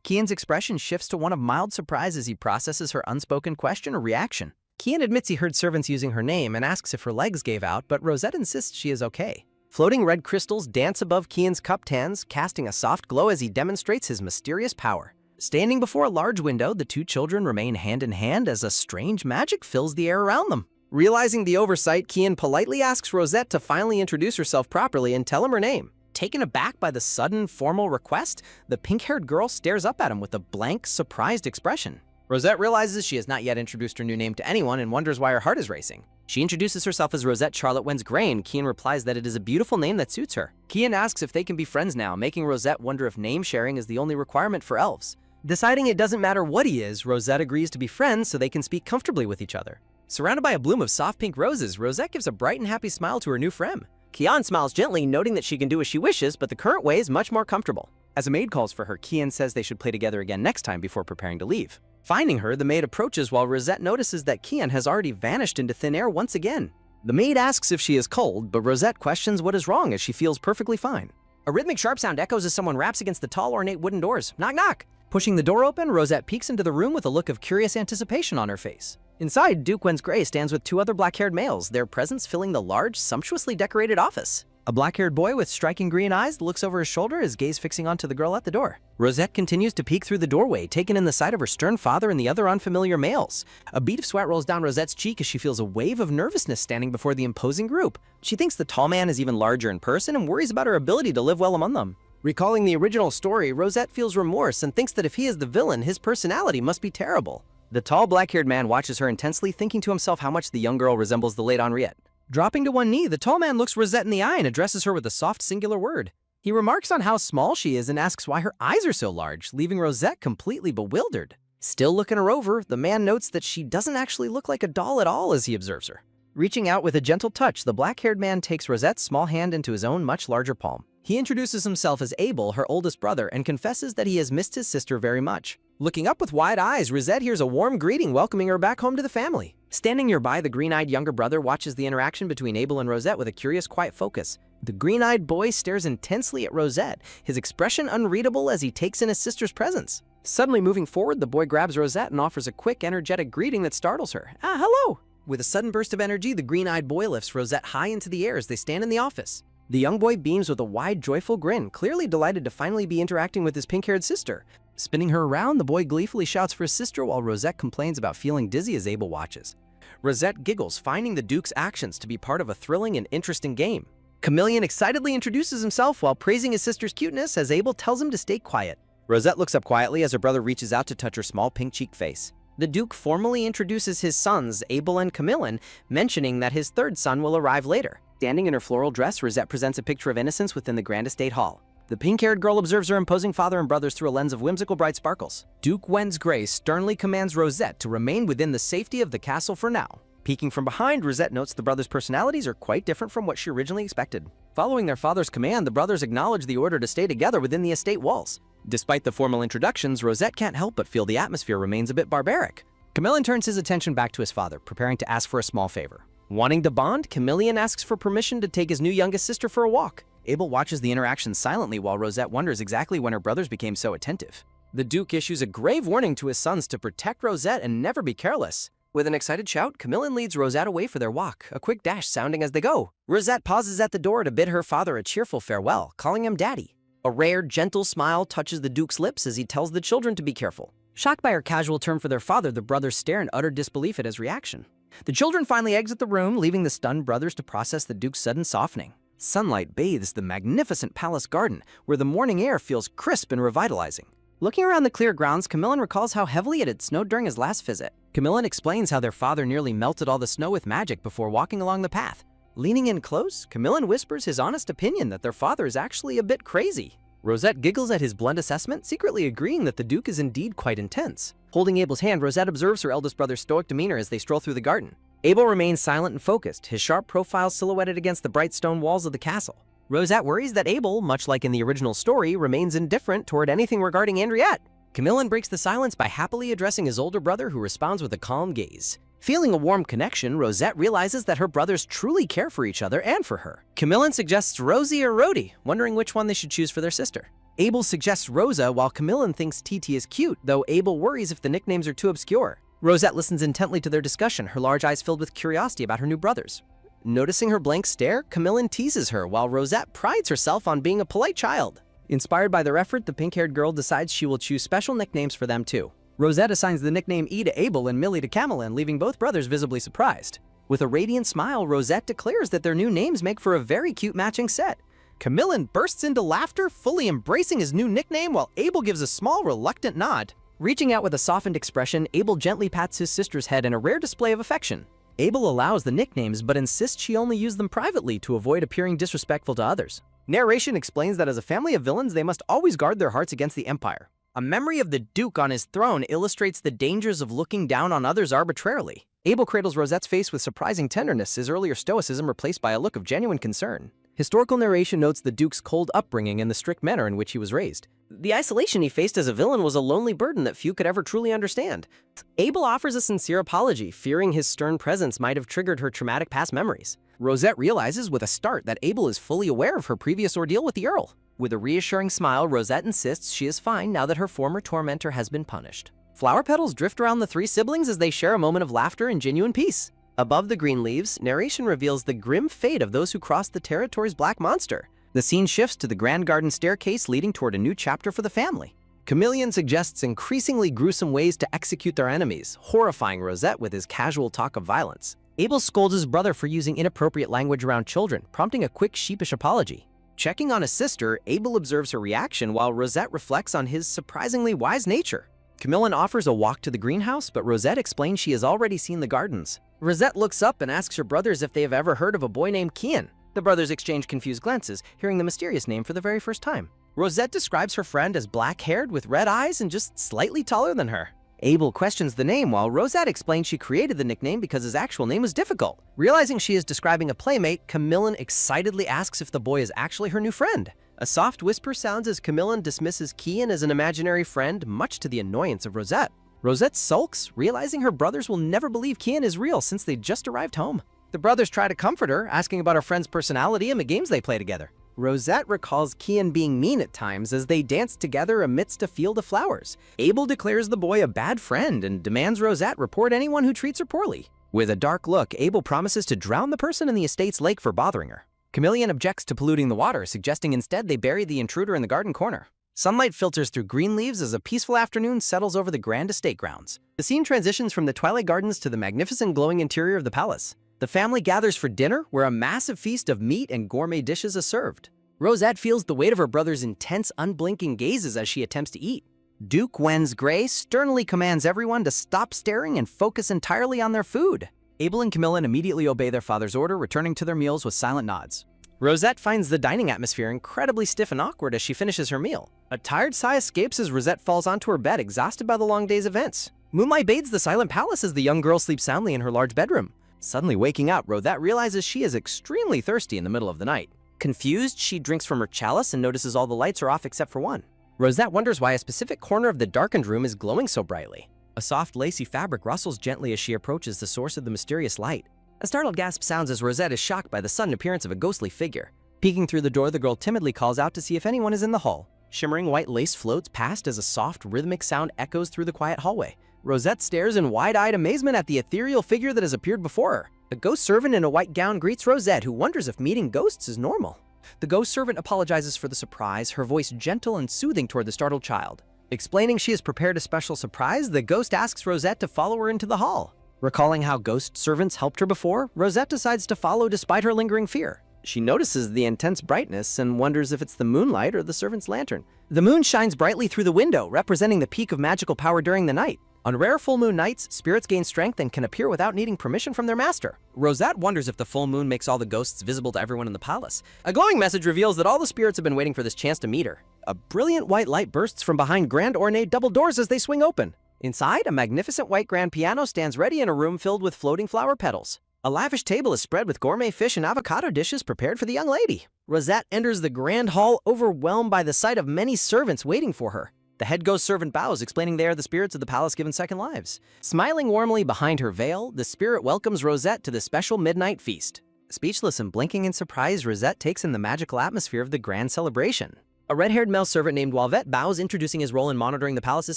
Kian's expression shifts to one of mild surprise as he processes her unspoken question or reaction. Kian admits he heard servants using her name and asks if her legs gave out, but Rosette insists she is okay. Floating red crystals dance above Kian's cupped hands, casting a soft glow as he demonstrates his mysterious power. Standing before a large window, the two children remain hand in hand as a strange magic fills the air around them. Realizing the oversight, Kian politely asks Rosette to finally introduce herself properly and tell him her name. Taken aback by the sudden, formal request, the pink-haired girl stares up at him with a blank, surprised expression. Rosette realizes she has not yet introduced her new name to anyone and wonders why her heart is racing. She introduces herself as Rosette Charlotte Wens Gray, and Kian replies that it is a beautiful name that suits her. Kian asks if they can be friends now, making Rosette wonder if name sharing is the only requirement for elves. Deciding it doesn't matter what he is, Rosette agrees to be friends so they can speak comfortably with each other. Surrounded by a bloom of soft pink roses, Rosette gives a bright and happy smile to her new friend. Kian smiles gently, noting that she can do as she wishes, but the current way is much more comfortable. As a maid calls for her, Kian says they should play together again next time before preparing to leave. Finding her, the maid approaches while Rosette notices that Kian has already vanished into thin air once again. The maid asks if she is cold, but Rosette questions what is wrong as she feels perfectly fine. A rhythmic sharp sound echoes as someone raps against the tall, ornate wooden doors. Knock, knock! Pushing the door open, Rosette peeks into the room with a look of curious anticipation on her face. Inside, Duke Wens Gray stands with two other black-haired males, their presence filling the large, sumptuously decorated office. A black-haired boy with striking green eyes looks over his shoulder, his gaze fixing onto the girl at the door. Rosette continues to peek through the doorway, taken in the sight of her stern father and the other unfamiliar males. A bead of sweat rolls down Rosette's cheek as she feels a wave of nervousness standing before the imposing group. She thinks the tall man is even larger in person and worries about her ability to live well among them. Recalling the original story, Rosette feels remorse and thinks that if he is the villain, his personality must be terrible. The tall black-haired man watches her intensely, thinking to himself how much the young girl resembles the late Henriette. Dropping to one knee, the tall man looks Rosette in the eye and addresses her with a soft singular word. He remarks on how small she is and asks why her eyes are so large, leaving Rosette completely bewildered. Still looking her over, the man notes that she doesn't actually look like a doll at all as he observes her. Reaching out with a gentle touch, the black-haired man takes Rosette's small hand into his own much larger palm. He introduces himself as Abel, her oldest brother, and confesses that he has missed his sister very much. Looking up with wide eyes, Rosette hears a warm greeting welcoming her back home to the family. Standing nearby, the green-eyed younger brother watches the interaction between Abel and Rosette with a curious, quiet focus. The green-eyed boy stares intensely at Rosette, his expression unreadable as he takes in his sister's presence. Suddenly moving forward, the boy grabs Rosette and offers a quick, energetic greeting that startles her. Hello! With a sudden burst of energy, the green-eyed boy lifts Rosette high into the air as they stand in the office. The young boy beams with a wide, joyful grin, clearly delighted to finally be interacting with his pink-haired sister. Spinning her around, the boy gleefully shouts for his sister while Rosette complains about feeling dizzy as Abel watches. Rosette giggles, finding the Duke's actions to be part of a thrilling and interesting game. Chameleon excitedly introduces himself while praising his sister's cuteness as Abel tells him to stay quiet. Rosette looks up quietly as her brother reaches out to touch her small pink-cheeked face. The Duke formally introduces his sons, Abel and Chameleon, mentioning that his third son will arrive later. Standing in her floral dress, Rosette presents a picture of innocence within the grand estate hall. The pink-haired girl observes her imposing father and brothers through a lens of whimsical bright sparkles. Duke Wens Gray sternly commands Rosette to remain within the safety of the castle for now. Peeking from behind, Rosette notes the brothers' personalities are quite different from what she originally expected. Following their father's command, the brothers acknowledge the order to stay together within the estate walls. Despite the formal introductions, Rosette can't help but feel the atmosphere remains a bit barbaric. Chameleon turns his attention back to his father, preparing to ask for a small favor. Wanting to bond, Chameleon asks for permission to take his new youngest sister for a walk. Abel watches the interaction silently while Rosette wonders exactly when her brothers became so attentive. The Duke issues a grave warning to his sons to protect Rosette and never be careless. With an excited shout, Chameleon leads Rosette away for their walk, a quick dash sounding as they go. Rosette pauses at the door to bid her father a cheerful farewell, calling him Daddy. A rare, gentle smile touches the Duke's lips as he tells the children to be careful. Shocked by her casual term for their father, the brothers stare in utter disbelief at his reaction. The children finally exit the room, leaving the stunned brothers to process the Duke's sudden softening. Sunlight bathes the magnificent palace garden, where the morning air feels crisp and revitalizing. Looking around the clear grounds, Camillin recalls how heavily it had snowed during his last visit. Camillin explains how their father nearly melted all the snow with magic before walking along the path. Leaning in close, Camillin whispers his honest opinion that their father is actually a bit crazy. Rosette giggles at his blunt assessment, secretly agreeing that the Duke is indeed quite intense. Holding Abel's hand, Rosette observes her eldest brother's stoic demeanor as they stroll through the garden. Abel remains silent and focused, his sharp profile silhouetted against the bright stone walls of the castle. Rosette worries that Abel, much like in the original story, remains indifferent toward anything regarding Henriette. Camillin breaks the silence by happily addressing his older brother, who responds with a calm gaze. Feeling a warm connection, Rosette realizes that her brothers truly care for each other and for her. Camillin suggests Rosie or Rhodey, wondering which one they should choose for their sister. Abel suggests Rosa, while Camillin thinks TT is cute, though Abel worries if the nicknames are too obscure. Rosette listens intently to their discussion, her large eyes filled with curiosity about her new brothers. Noticing her blank stare, Camillin teases her, while Rosette prides herself on being a polite child. Inspired by their effort, the pink-haired girl decides she will choose special nicknames for them too. Rosette assigns the nickname E to Abel and Millie to Camillin, leaving both brothers visibly surprised. With a radiant smile, Rosette declares that their new names make for a very cute matching set. Camillin bursts into laughter, fully embracing his new nickname, while Abel gives a small, reluctant nod. Reaching out with a softened expression, Abel gently pats his sister's head in a rare display of affection. Abel allows the nicknames, but insists she only use them privately to avoid appearing disrespectful to others. Narration explains that as a family of villains, they must always guard their hearts against the Empire. A memory of the Duke on his throne illustrates the dangers of looking down on others arbitrarily. Abel cradles Rosette's face with surprising tenderness, his earlier stoicism replaced by a look of genuine concern. Historical narration notes the Duke's cold upbringing and the strict manner in which he was raised. The isolation he faced as a villain was a lonely burden that few could ever truly understand. Abel offers a sincere apology, fearing his stern presence might have triggered her traumatic past memories. Rosette realizes with a start that Abel is fully aware of her previous ordeal with the Earl. With a reassuring smile, Rosette insists she is fine now that her former tormentor has been punished. Flower petals drift around the three siblings as they share a moment of laughter and genuine peace. Above the green leaves, narration reveals the grim fate of those who crossed the territory's black monster. The scene shifts to the grand garden staircase leading toward a new chapter for the family. Camillin suggests increasingly gruesome ways to execute their enemies, horrifying Rosette with his casual talk of violence. Abel scolds his brother for using inappropriate language around children, prompting a quick, sheepish apology. Checking on his sister, Abel observes her reaction while Rosette reflects on his surprisingly wise nature. Camillin offers a walk to the greenhouse, but Rosette explains she has already seen the gardens. Rosette looks up and asks her brothers if they have ever heard of a boy named Kian. The brothers exchange confused glances, hearing the mysterious name for the very first time. Rosette describes her friend as black-haired with red eyes and just slightly taller than her. Abel questions the name while Rosette explains she created the nickname because his actual name was difficult. Realizing she is describing a playmate, Camillin excitedly asks if the boy is actually her new friend. A soft whisper sounds as Camillin dismisses Kian as an imaginary friend, much to the annoyance of Rosette. Rosette sulks, realizing her brothers will never believe Kian is real since they just arrived home. The brothers try to comfort her, asking about her friend's personality and the games they play together. Rosette recalls Kian being mean at times as they dance together amidst a field of flowers. Abel declares the boy a bad friend and demands Rosette report anyone who treats her poorly. With a dark look, Abel promises to drown the person in the estate's lake for bothering her. Camillin objects to polluting the water, suggesting instead they bury the intruder in the garden corner. Sunlight filters through green leaves as a peaceful afternoon settles over the grand estate grounds. The scene transitions from the Twilight Gardens to the magnificent glowing interior of the palace. The family gathers for dinner, where a massive feast of meat and gourmet dishes is served. Rosette feels the weight of her brother's intense, unblinking gazes as she attempts to eat. Duke Wen's Grey sternly commands everyone to stop staring and focus entirely on their food. Abel and Camillin immediately obey their father's order, returning to their meals with silent nods. Rosette finds the dining atmosphere incredibly stiff and awkward as she finishes her meal. A tired sigh escapes as Rosette falls onto her bed, exhausted by the long day's events. Moonlight bathes the silent palace as the young girl sleeps soundly in her large bedroom. Suddenly waking up, Rosette realizes she is extremely thirsty in the middle of the night. Confused, she drinks from her chalice and notices all the lights are off except for one. Rosette wonders why a specific corner of the darkened room is glowing so brightly. A soft, lacy fabric rustles gently as she approaches the source of the mysterious light. A startled gasp sounds as Rosette is shocked by the sudden appearance of a ghostly figure. Peeking through the door, the girl timidly calls out to see if anyone is in the hall. Shimmering white lace floats past as a soft, rhythmic sound echoes through the quiet hallway. Rosette stares in wide-eyed amazement at the ethereal figure that has appeared before her. A ghost servant in a white gown greets Rosette, who wonders if meeting ghosts is normal. The ghost servant apologizes for the surprise, her voice gentle and soothing toward the startled child. Explaining she has prepared a special surprise, the ghost asks Rosette to follow her into the hall. Recalling how ghost servants helped her before, Rosette decides to follow despite her lingering fear. She notices the intense brightness and wonders if it's the moonlight or the servant's lantern. The moon shines brightly through the window, representing the peak of magical power during the night. On rare full moon nights, spirits gain strength and can appear without needing permission from their master. Rosette wonders if the full moon makes all the ghosts visible to everyone in the palace. A glowing message reveals that all the spirits have been waiting for this chance to meet her. A brilliant white light bursts from behind grand ornate double doors as they swing open. Inside, a magnificent white grand piano stands ready in a room filled with floating flower petals. A lavish table is spread with gourmet fish and avocado dishes prepared for the young lady. Rosette enters the grand hall, overwhelmed by the sight of many servants waiting for her. The head ghost servant bows, explaining they are the spirits of the palace given second lives. Smiling warmly behind her veil, the spirit welcomes Rosette to the special midnight feast. Speechless and blinking in surprise, Rosette takes in the magical atmosphere of the grand celebration. A red-haired male servant named Walvet bows, introducing his role in monitoring the palace's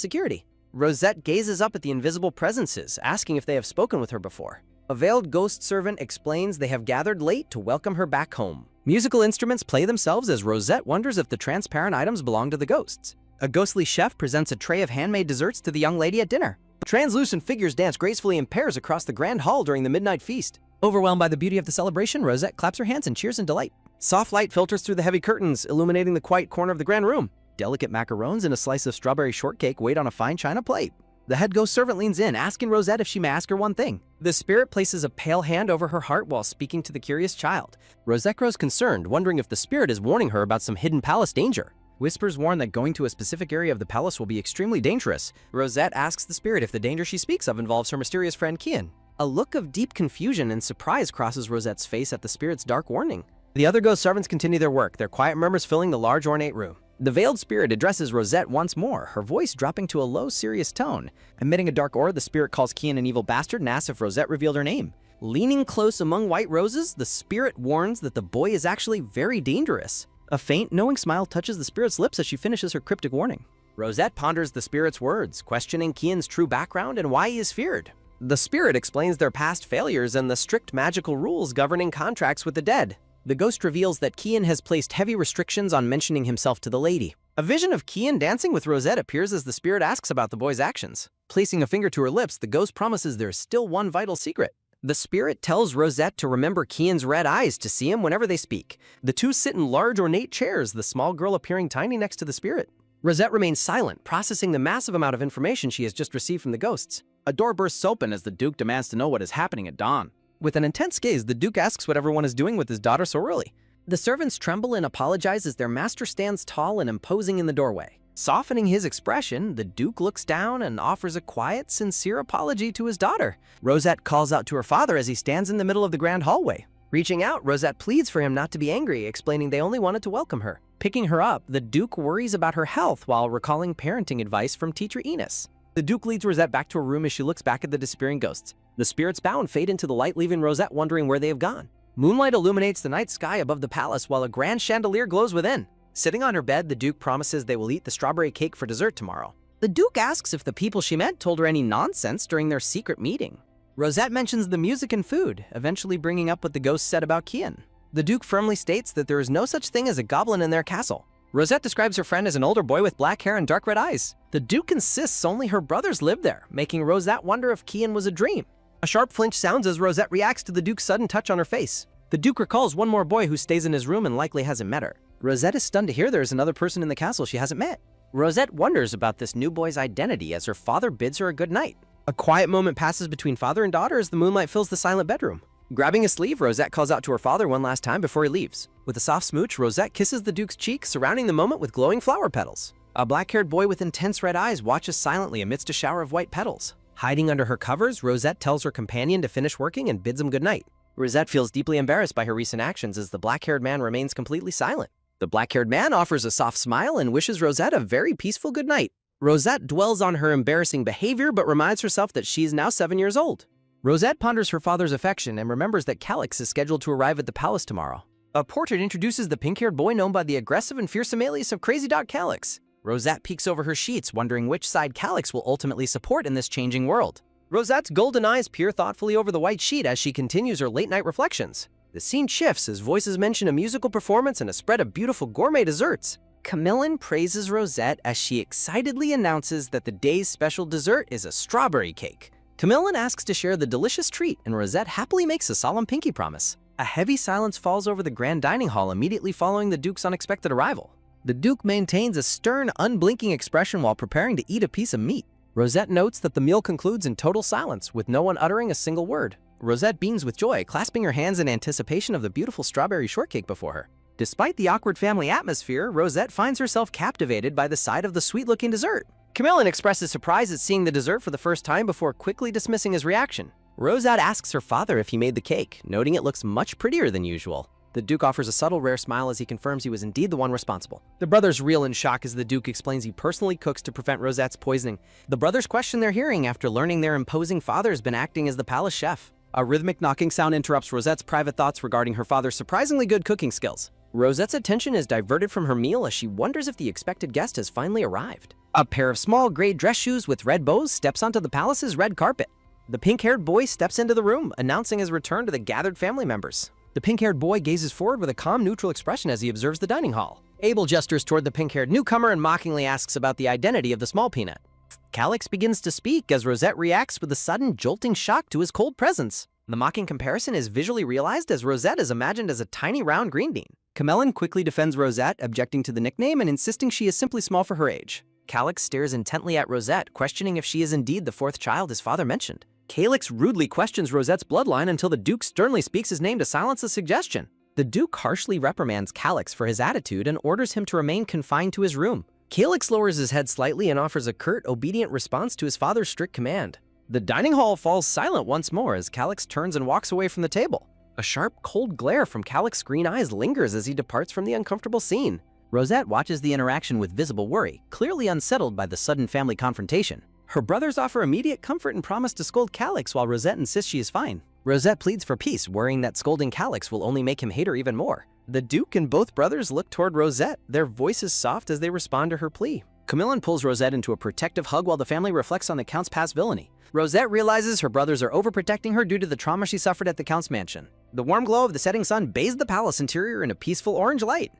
security. Rosette gazes up at the invisible presences, asking if they have spoken with her before. A veiled ghost servant explains they have gathered late to welcome her back home. Musical instruments play themselves as Rosette wonders if the transparent items belong to the ghosts. A ghostly chef presents a tray of handmade desserts to the young lady at dinner. Translucent figures dance gracefully in pairs across the grand hall during the midnight feast. Overwhelmed by the beauty of the celebration, Rosette claps her hands and cheers in delight. Soft light filters through the heavy curtains, illuminating the quiet corner of the grand room. Delicate macarons and a slice of strawberry shortcake wait on a fine china plate. The head ghost servant leans in, asking Rosette if she may ask her one thing. The spirit places a pale hand over her heart while speaking to the curious child. Rosette grows concerned, wondering if the spirit is warning her about some hidden palace danger. Whispers warn that going to a specific area of the palace will be extremely dangerous. Rosette asks the spirit if the danger she speaks of involves her mysterious friend Kian. A look of deep confusion and surprise crosses Rosette's face at the spirit's dark warning. The other ghost servants continue their work, their quiet murmurs filling the large ornate room. The veiled spirit addresses Rosette once more, her voice dropping to a low, serious tone. Emitting a dark aura, the spirit calls Kian an evil bastard and asks if Rosette revealed her name. Leaning close among white roses, the spirit warns that the boy is actually very dangerous. A faint, knowing smile touches the spirit's lips as she finishes her cryptic warning. Rosette ponders the spirit's words, questioning Kian's true background and why he is feared. The spirit explains their past failures and the strict magical rules governing contracts with the dead. The ghost reveals that Kian has placed heavy restrictions on mentioning himself to the lady. A vision of Kian dancing with Rosette appears as the spirit asks about the boy's actions. Placing a finger to her lips, the ghost promises there is still one vital secret. The spirit tells Rosette to remember Kian's red eyes to see him whenever they speak. The two sit in large ornate chairs, the small girl appearing tiny next to the spirit. Rosette remains silent, processing the massive amount of information she has just received from the ghosts. A door bursts open as the Duke demands to know what is happening at dawn. With an intense gaze, the Duke asks what everyone is doing with his daughter so early. The servants tremble and apologize as their master stands tall and imposing in the doorway. Softening his expression, the Duke looks down and offers a quiet, sincere apology to his daughter. Rosette calls out to her father as he stands in the middle of the grand hallway. Reaching out, Rosette pleads for him not to be angry, explaining they only wanted to welcome her. Picking her up, the Duke worries about her health while recalling parenting advice from teacher Enos. The Duke leads Rosette back to her room as she looks back at the disappearing ghosts. The spirits bow and fade into the light, leaving Rosette wondering where they have gone. Moonlight illuminates the night sky above the palace while a grand chandelier glows within. Sitting on her bed, the Duke promises they will eat the strawberry cake for dessert tomorrow. The Duke asks if the people she met told her any nonsense during their secret meeting. Rosette mentions the music and food, eventually bringing up what the ghost said about Kian. The Duke firmly states that there is no such thing as a goblin in their castle. Rosette describes her friend as an older boy with black hair and dark red eyes. The Duke insists only her brothers live there, making Rosette wonder if Kian was a dream. A sharp flinch sounds as Rosette reacts to the Duke's sudden touch on her face. The Duke recalls one more boy who stays in his room and likely hasn't met her. Rosette is stunned to hear there is another person in the castle she hasn't met. Rosette wonders about this new boy's identity as her father bids her a good night. A quiet moment passes between father and daughter as the moonlight fills the silent bedroom. Grabbing a sleeve, Rosette calls out to her father one last time before he leaves. With a soft smooch, Rosette kisses the Duke's cheek, surrounding the moment with glowing flower petals. A black-haired boy with intense red eyes watches silently amidst a shower of white petals. Hiding under her covers, Rosette tells her companion to finish working and bids him goodnight. Rosette feels deeply embarrassed by her recent actions as the black-haired man remains completely silent. The black-haired man offers a soft smile and wishes Rosette a very peaceful good night. Rosette dwells on her embarrassing behavior but reminds herself that she is now 7 years old. Rosette ponders her father's affection and remembers that Calix is scheduled to arrive at the palace tomorrow. A portrait introduces the pink-haired boy known by the aggressive and fearsome alias of Crazy Dog Calix. Rosette peeks over her sheets, wondering which side Calix will ultimately support in this changing world. Rosette's golden eyes peer thoughtfully over the white sheet as she continues her late-night reflections. The scene shifts as voices mention a musical performance and a spread of beautiful gourmet desserts. Camillin praises Rosette as she excitedly announces that the day's special dessert is a strawberry cake. Camillin asks to share the delicious treat, and Rosette happily makes a solemn pinky promise. A heavy silence falls over the grand dining hall immediately following the Duke's unexpected arrival. The Duke maintains a stern, unblinking expression while preparing to eat a piece of meat. Rosette notes that the meal concludes in total silence, with no one uttering a single word. Rosette beams with joy, clasping her hands in anticipation of the beautiful strawberry shortcake before her. Despite the awkward family atmosphere, Rosette finds herself captivated by the sight of the sweet-looking dessert. Camillin expresses surprise at seeing the dessert for the first time before quickly dismissing his reaction. Rosette asks her father if he made the cake, noting it looks much prettier than usual. The Duke offers a subtle, rare smile as he confirms he was indeed the one responsible. The brothers reel in shock as the Duke explains he personally cooks to prevent Rosette's poisoning. The brothers question their hearing after learning their imposing father has been acting as the palace chef. A rhythmic knocking sound interrupts Rosette's private thoughts regarding her father's surprisingly good cooking skills. Rosette's attention is diverted from her meal as she wonders if the expected guest has finally arrived. A pair of small gray dress shoes with red bows steps onto the palace's red carpet. The pink-haired boy steps into the room, announcing his return to the gathered family members. The pink-haired boy gazes forward with a calm, neutral expression as he observes the dining hall. Abel gestures toward the pink-haired newcomer and mockingly asks about the identity of the small peanut. Calix begins to speak as Rosette reacts with a sudden, jolting shock to his cold presence. The mocking comparison is visually realized as Rosette is imagined as a tiny, round green bean. Camillin quickly defends Rosette, objecting to the nickname and insisting she is simply small for her age. Calix stares intently at Rosette, questioning if she is indeed the fourth child his father mentioned. Calix rudely questions Rosette's bloodline until the Duke sternly speaks his name to silence the suggestion. The Duke harshly reprimands Calix for his attitude and orders him to remain confined to his room. Calix lowers his head slightly and offers a curt, obedient response to his father's strict command. The dining hall falls silent once more as Calix turns and walks away from the table. A sharp, cold glare from Calix's green eyes lingers as he departs from the uncomfortable scene. Rosette watches the interaction with visible worry, clearly unsettled by the sudden family confrontation. Her brothers offer immediate comfort and promise to scold Calix while Rosette insists she is fine. Rosette pleads for peace, worrying that scolding Calix will only make him hate her even more. The Duke and both brothers look toward Rosette, their voices soft as they respond to her plea. Camillin pulls Rosette into a protective hug while the family reflects on the Count's past villainy. Rosette realizes her brothers are overprotecting her due to the trauma she suffered at the Count's mansion. The warm glow of the setting sun bathes the palace interior in a peaceful orange light.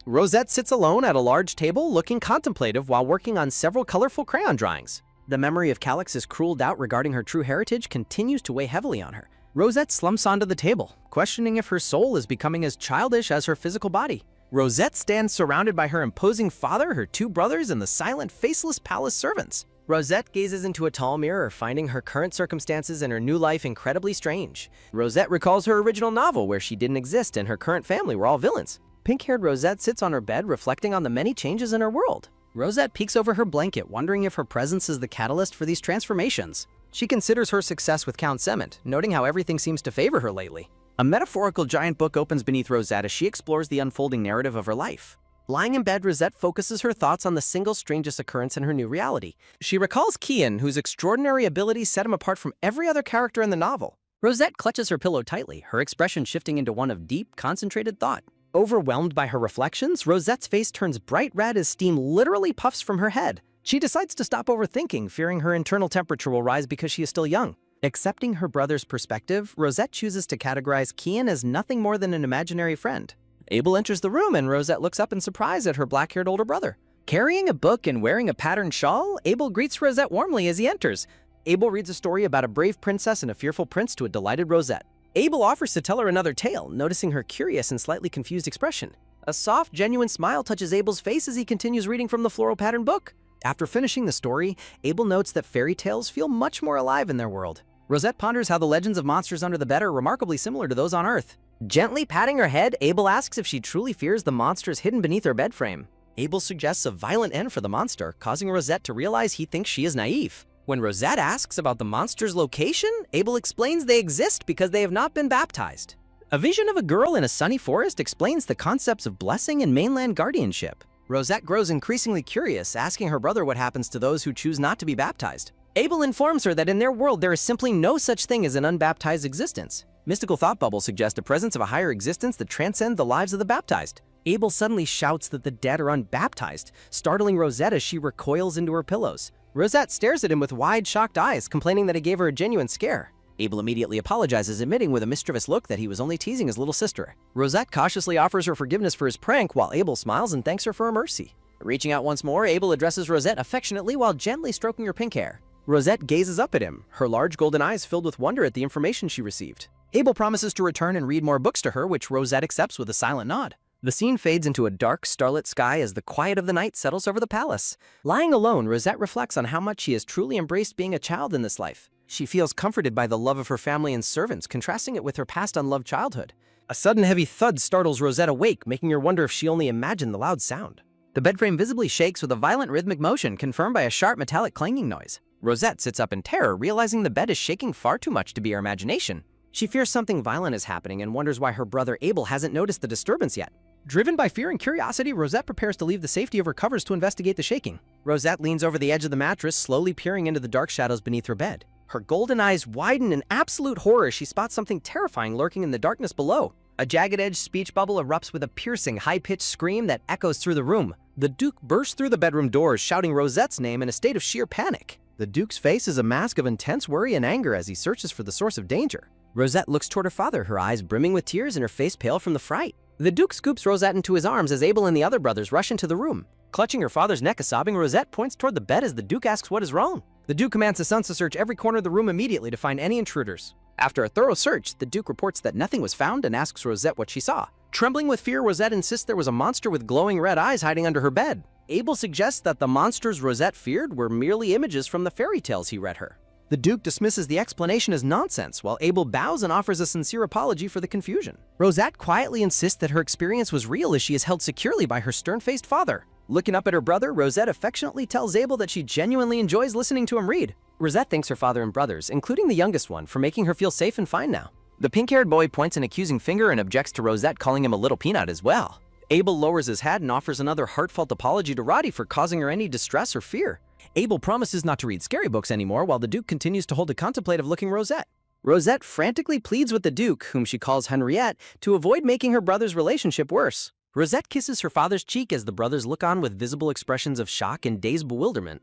Rosette sits alone at a large table, looking contemplative while working on several colorful crayon drawings. The memory of Calix's cruel doubt regarding her true heritage continues to weigh heavily on her. Rosette slumps onto the table, questioning if her soul is becoming as childish as her physical body. Rosette stands surrounded by her imposing father, her two brothers, and the silent, faceless palace servants. Rosette gazes into a tall mirror, finding her current circumstances and her new life incredibly strange. Rosette recalls her original novel where she didn't exist and her current family were all villains. Pink-haired Rosette sits on her bed, reflecting on the many changes in her world. Rosette peeks over her blanket, wondering if her presence is the catalyst for these transformations. She considers her success with Count Cement, noting how everything seems to favor her lately. A metaphorical giant book opens beneath Rosette as she explores the unfolding narrative of her life. Lying in bed, Rosette focuses her thoughts on the single strangest occurrence in her new reality. She recalls Kian, whose extraordinary abilities set him apart from every other character in the novel. Rosette clutches her pillow tightly, her expression shifting into one of deep, concentrated thought. Overwhelmed by her reflections, Rosette's face turns bright red as steam literally puffs from her head. She decides to stop overthinking, fearing her internal temperature will rise because she is still young. Accepting her brother's perspective, Rosette chooses to categorize Kian as nothing more than an imaginary friend. Abel enters the room and Rosette looks up in surprise at her black-haired older brother. Carrying a book and wearing a patterned shawl, Abel greets Rosette warmly as he enters. Abel reads a story about a brave princess and a fearful prince to a delighted Rosette. Abel offers to tell her another tale, noticing her curious and slightly confused expression. A soft, genuine smile touches Abel's face as he continues reading from the floral patterned book. After finishing the story, Abel notes that fairy tales feel much more alive in their world. Rosette ponders how the legends of monsters under the bed are remarkably similar to those on Earth. Gently patting her head, Abel asks if she truly fears the monsters hidden beneath her bed frame. Abel suggests a violent end for the monster, causing Rosette to realize he thinks she is naive. When Rosette asks about the monster's location, Abel explains they exist because they have not been baptized. A vision of a girl in a sunny forest explains the concepts of blessing and mainland guardianship. Rosette grows increasingly curious, asking her brother what happens to those who choose not to be baptized. Abel informs her that in their world there is simply no such thing as an unbaptized existence. Mystical thought bubbles suggest a presence of a higher existence that transcends the lives of the baptized. Abel suddenly shouts that the dead are unbaptized, startling Rosette as she recoils into her pillows. Rosette stares at him with wide, shocked eyes, complaining that it gave her a genuine scare. Abel immediately apologizes, admitting with a mischievous look that he was only teasing his little sister. Rosette cautiously offers her forgiveness for his prank while Abel smiles and thanks her for her mercy. Reaching out once more, Abel addresses Rosette affectionately while gently stroking her pink hair. Rosette gazes up at him, her large golden eyes filled with wonder at the information she received. Abel promises to return and read more books to her, which Rosette accepts with a silent nod. The scene fades into a dark, starlit sky as the quiet of the night settles over the palace. Lying alone, Rosette reflects on how much she has truly embraced being a child in this life. She feels comforted by the love of her family and servants, contrasting it with her past unloved childhood. A sudden heavy thud startles Rosette awake, making her wonder if she only imagined the loud sound. The bedframe visibly shakes with a violent rhythmic motion, confirmed by a sharp metallic clanging noise. Rosette sits up in terror, realizing the bed is shaking far too much to be her imagination. She fears something violent is happening and wonders why her brother Abel hasn't noticed the disturbance yet. Driven by fear and curiosity, Rosette prepares to leave the safety of her covers to investigate the shaking. Rosette leans over the edge of the mattress, slowly peering into the dark shadows beneath her bed. Her golden eyes widen in absolute horror as she spots something terrifying lurking in the darkness below. A jagged-edged speech bubble erupts with a piercing, high-pitched scream that echoes through the room. The Duke bursts through the bedroom doors, shouting Rosette's name in a state of sheer panic. The Duke's face is a mask of intense worry and anger as he searches for the source of danger. Rosette looks toward her father, her eyes brimming with tears and her face pale from the fright. The Duke scoops Rosette into his arms as Abel and the other brothers rush into the room. Clutching her father's neck, a sobbing Rosette points toward the bed as the Duke asks what is wrong. The Duke commands his sons to search every corner of the room immediately to find any intruders. After a thorough search, the Duke reports that nothing was found and asks Rosette what she saw. Trembling with fear, Rosette insists there was a monster with glowing red eyes hiding under her bed. Abel suggests that the monsters Rosette feared were merely images from the fairy tales he read her. The Duke dismisses the explanation as nonsense, while Abel bows and offers a sincere apology for the confusion. Rosette quietly insists that her experience was real as she is held securely by her stern-faced father. Looking up at her brother, Rosette affectionately tells Abel that she genuinely enjoys listening to him read. Rosette thanks her father and brothers, including the youngest one, for making her feel safe and fine now. The pink-haired boy points an accusing finger and objects to Rosette calling him a little peanut as well. Abel lowers his head and offers another heartfelt apology to Roddy for causing her any distress or fear. Abel promises not to read scary books anymore while the Duke continues to hold a contemplative-looking Rosette. Rosette frantically pleads with the Duke, whom she calls Henriette, to avoid making her brother's relationship worse. Rosette kisses her father's cheek as the brothers look on with visible expressions of shock and dazed bewilderment.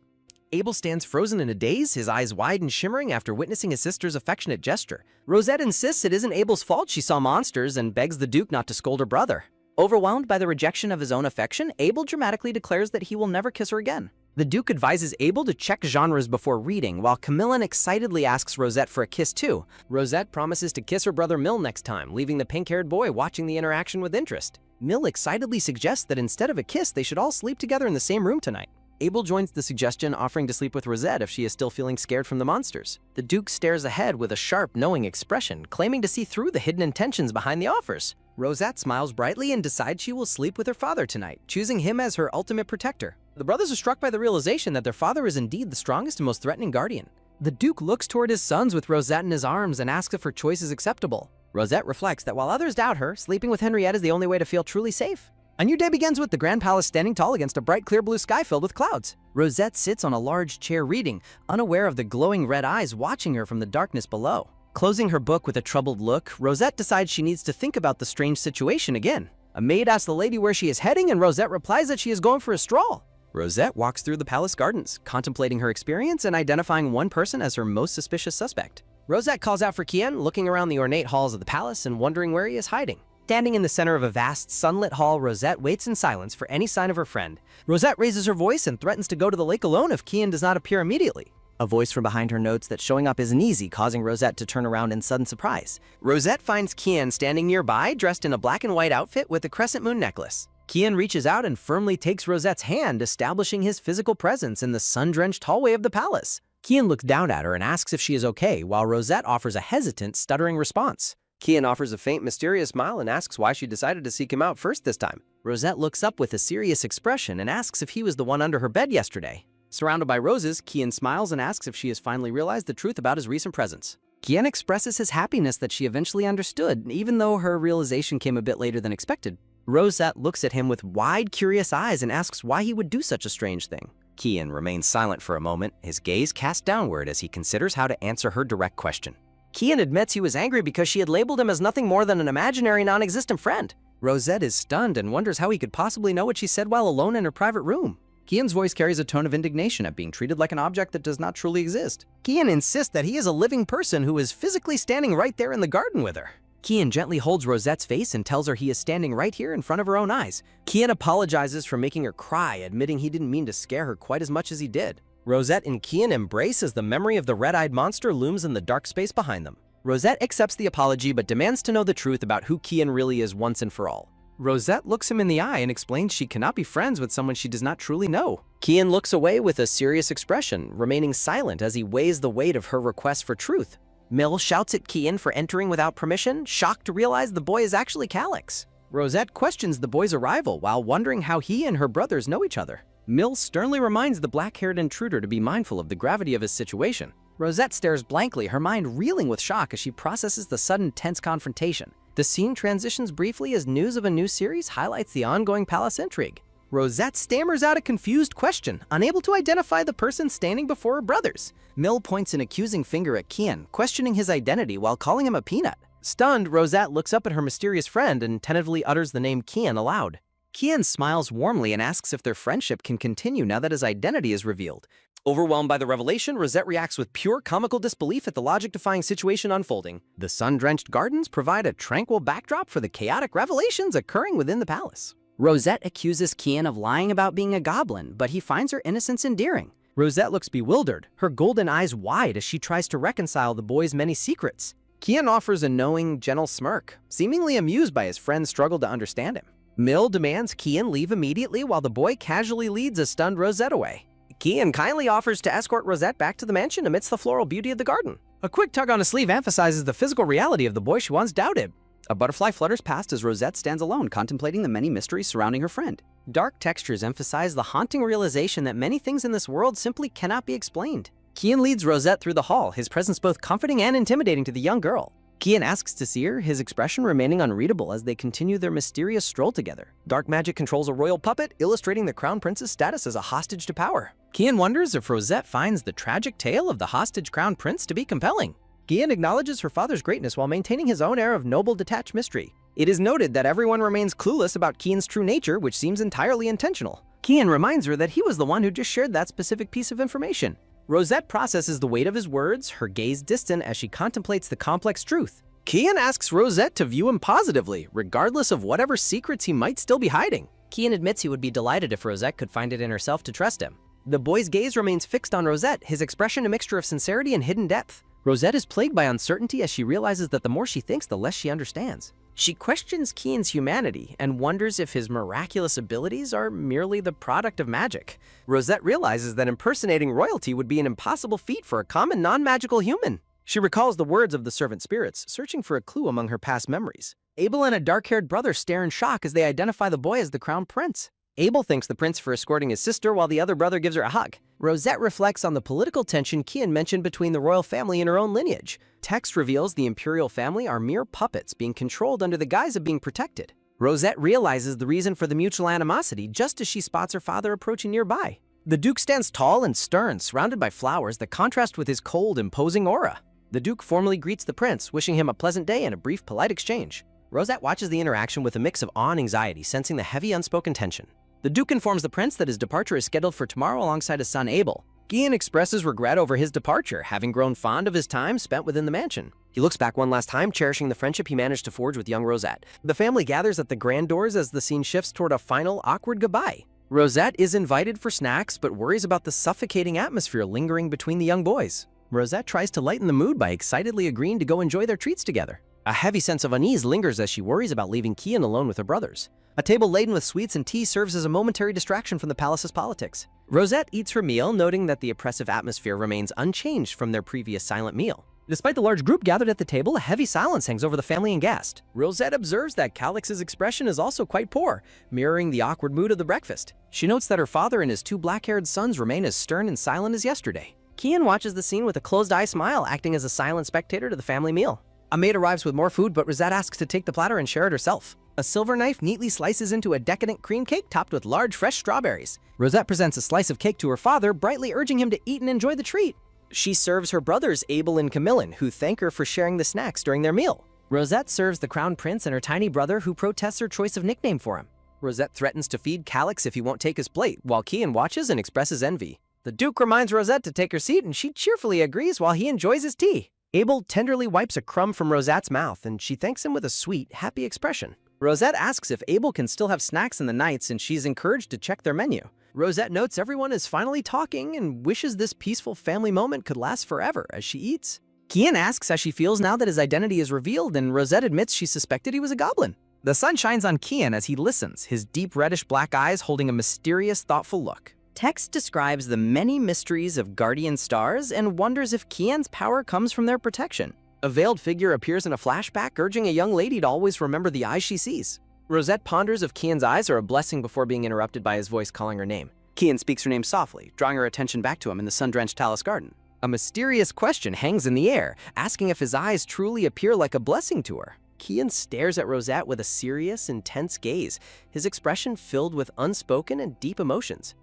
Abel stands frozen in a daze, his eyes wide and shimmering after witnessing his sister's affectionate gesture. Rosette insists it isn't Abel's fault she saw monsters and begs the Duke not to scold her brother. Overwhelmed by the rejection of his own affection, Abel dramatically declares that he will never kiss her again. The Duke advises Abel to check genres before reading, while Camillin excitedly asks Rosette for a kiss too. Rosette promises to kiss her brother Mill next time, leaving the pink-haired boy watching the interaction with interest. Mill excitedly suggests that instead of a kiss, they should all sleep together in the same room tonight. Abel joins the suggestion, offering to sleep with Rosette if she is still feeling scared from the monsters. The Duke stares ahead with a sharp, knowing expression, claiming to see through the hidden intentions behind the offers. Rosette smiles brightly and decides she will sleep with her father tonight, choosing him as her ultimate protector. The brothers are struck by the realization that their father is indeed the strongest and most threatening guardian. The Duke looks toward his sons with Rosette in his arms and asks if her choice is acceptable. Rosette reflects that while others doubt her, sleeping with Henriette is the only way to feel truly safe. A new day begins with the Grand Palace standing tall against a bright clear blue sky filled with clouds. Rosette sits on a large chair reading, unaware of the glowing red eyes watching her from the darkness below. Closing her book with a troubled look, Rosette decides she needs to think about the strange situation again. A maid asks the lady where she is heading, and Rosette replies that she is going for a stroll. Rosette walks through the palace gardens, contemplating her experience and identifying one person as her most suspicious suspect. Rosette calls out for Kian, looking around the ornate halls of the palace and wondering where he is hiding. Standing in the center of a vast, sunlit hall, Rosette waits in silence for any sign of her friend. Rosette raises her voice and threatens to go to the lake alone if Kian does not appear immediately. A voice from behind her notes that showing up isn't easy, causing Rosette to turn around in sudden surprise. Rosette finds Kian standing nearby, dressed in a black and white outfit with a crescent moon necklace. Kian reaches out and firmly takes Rosette's hand, establishing his physical presence in the sun-drenched hallway of the palace. Kian looks down at her and asks if she is okay, while Rosette offers a hesitant, stuttering response. Kian offers a faint, mysterious smile and asks why she decided to seek him out first this time. Rosette looks up with a serious expression and asks if he was the one under her bed yesterday. Surrounded by roses, Kian smiles and asks if she has finally realized the truth about his recent presence. Kian expresses his happiness that she eventually understood, even though her realization came a bit later than expected. Rosette looks at him with wide, curious eyes and asks why he would do such a strange thing. Kian remains silent for a moment, his gaze cast downward as he considers how to answer her direct question. Kian admits he was angry because she had labeled him as nothing more than an imaginary, non-existent friend. Rosette is stunned and wonders how he could possibly know what she said while alone in her private room. Kian's voice carries a tone of indignation at being treated like an object that does not truly exist. Kian insists that he is a living person who is physically standing right there in the garden with her. Kian gently holds Rosette's face and tells her he is standing right here in front of her own eyes. Kian apologizes for making her cry, admitting he didn't mean to scare her quite as much as he did. Rosette and Kian embrace as the memory of the red-eyed monster looms in the dark space behind them. Rosette accepts the apology but demands to know the truth about who Kian really is once and for all. Rosette looks him in the eye and explains she cannot be friends with someone she does not truly know. Kian looks away with a serious expression, remaining silent as he weighs the weight of her request for truth. Mill shouts at Kian for entering without permission, shocked to realize the boy is actually Calyx. Rosette questions the boy's arrival while wondering how he and her brothers know each other. Mill sternly reminds the black-haired intruder to be mindful of the gravity of his situation. Rosette stares blankly, her mind reeling with shock as she processes the sudden tense confrontation. The scene transitions briefly as news of a new series highlights the ongoing palace intrigue. Rosette stammers out a confused question, unable to identify the person standing before her brothers. Mill points an accusing finger at Kian, questioning his identity while calling him a peanut. Stunned, Rosette looks up at her mysterious friend and tentatively utters the name Kian aloud. Kian smiles warmly and asks if their friendship can continue now that his identity is revealed. Overwhelmed by the revelation, Rosette reacts with pure comical disbelief at the logic-defying situation unfolding. The sun-drenched gardens provide a tranquil backdrop for the chaotic revelations occurring within the palace. Rosette accuses Kian of lying about being a goblin, but he finds her innocence endearing. Rosette looks bewildered, her golden eyes wide as she tries to reconcile the boy's many secrets. Kian offers a knowing, gentle smirk, seemingly amused by his friend's struggle to understand him. Mill demands Kian leave immediately while the boy casually leads a stunned Rosette away. Kian kindly offers to escort Rosette back to the mansion amidst the floral beauty of the garden. A quick tug on his sleeve emphasizes the physical reality of the boy she once doubted. A butterfly flutters past as Rosette stands alone, contemplating the many mysteries surrounding her friend. Dark textures emphasize the haunting realization that many things in this world simply cannot be explained. Kian leads Rosette through the hall, his presence both comforting and intimidating to the young girl. Kian asks to see her, his expression remaining unreadable as they continue their mysterious stroll together. Dark magic controls a royal puppet, illustrating the crown prince's status as a hostage to power. Kian wonders if Rosette finds the tragic tale of the hostage crown prince to be compelling. Kian acknowledges her father's greatness while maintaining his own air of noble, detached mystery. It is noted that everyone remains clueless about Kian's true nature, which seems entirely intentional. Kian reminds her that he was the one who just shared that specific piece of information. Rosette processes the weight of his words, her gaze distant as she contemplates the complex truth. Kian asks Rosette to view him positively, regardless of whatever secrets he might still be hiding. Kian admits he would be delighted if Rosette could find it in herself to trust him. The boy's gaze remains fixed on Rosette, his expression a mixture of sincerity and hidden depth. Rosette is plagued by uncertainty as she realizes that the more she thinks, the less she understands. She questions Kian's humanity and wonders if his miraculous abilities are merely the product of magic. Rosette realizes that impersonating royalty would be an impossible feat for a common non-magical human. She recalls the words of the servant spirits, searching for a clue among her past memories. Abel and a dark-haired brother stare in shock as they identify the boy as the crown prince. Abel thanks the prince for escorting his sister while the other brother gives her a hug. Rosette reflects on the political tension Kian mentioned between the royal family and her own lineage. Text reveals the imperial family are mere puppets being controlled under the guise of being protected. Rosette realizes the reason for the mutual animosity just as she spots her father approaching nearby. The Duke stands tall and stern, surrounded by flowers that contrast with his cold, imposing aura. The Duke formally greets the prince, wishing him a pleasant day and a brief, polite exchange. Rosette watches the interaction with a mix of awe and anxiety, sensing the heavy, unspoken tension. The Duke informs the prince that his departure is scheduled for tomorrow alongside his son Abel. Kian expresses regret over his departure, having grown fond of his time spent within the mansion. He looks back one last time, cherishing the friendship he managed to forge with young Rosette. The family gathers at the grand doors as the scene shifts toward a final, awkward goodbye. Rosette is invited for snacks, but worries about the suffocating atmosphere lingering between the young boys. Rosette tries to lighten the mood by excitedly agreeing to go enjoy their treats together. A heavy sense of unease lingers as she worries about leaving Kian alone with her brothers. A table laden with sweets and tea serves as a momentary distraction from the palace's politics. Rosette eats her meal, noting that the oppressive atmosphere remains unchanged from their previous silent meal. Despite the large group gathered at the table, a heavy silence hangs over the family and guest. Rosette observes that Calyx's expression is also quite poor, mirroring the awkward mood of the breakfast. She notes that her father and his two black-haired sons remain as stern and silent as yesterday. Kian watches the scene with a closed-eye smile, acting as a silent spectator to the family meal. A maid arrives with more food, but Rosette asks to take the platter and share it herself. A silver knife neatly slices into a decadent cream cake topped with large, fresh strawberries. Rosette presents a slice of cake to her father, brightly urging him to eat and enjoy the treat. She serves her brothers Abel and Camillin, who thank her for sharing the snacks during their meal. Rosette serves the crown prince and her tiny brother, who protests her choice of nickname for him. Rosette threatens to feed Calix if he won't take his plate, while Kian watches and expresses envy. The Duke reminds Rosette to take her seat, and she cheerfully agrees while he enjoys his tea. Abel tenderly wipes a crumb from Rosette's mouth, and she thanks him with a sweet, happy expression. Rosette asks if Abel can still have snacks in the nights, and she's encouraged to check their menu. Rosette notes everyone is finally talking and wishes this peaceful family moment could last forever as she eats. Kian asks how she feels now that his identity is revealed, and Rosette admits she suspected he was a goblin. The sun shines on Kian as he listens, his deep reddish-black eyes holding a mysterious, thoughtful look. Text describes the many mysteries of guardian stars and wonders if Kian's power comes from their protection. A veiled figure appears in a flashback, urging a young lady to always remember the eyes she sees. Rosette ponders if Kian's eyes are a blessing before being interrupted by his voice calling her name. Kian speaks her name softly, drawing her attention back to him in the sun-drenched Talus garden. A mysterious question hangs in the air, asking if his eyes truly appear like a blessing to her. Kian stares at Rosette with a serious, intense gaze, his expression filled with unspoken and deep emotions.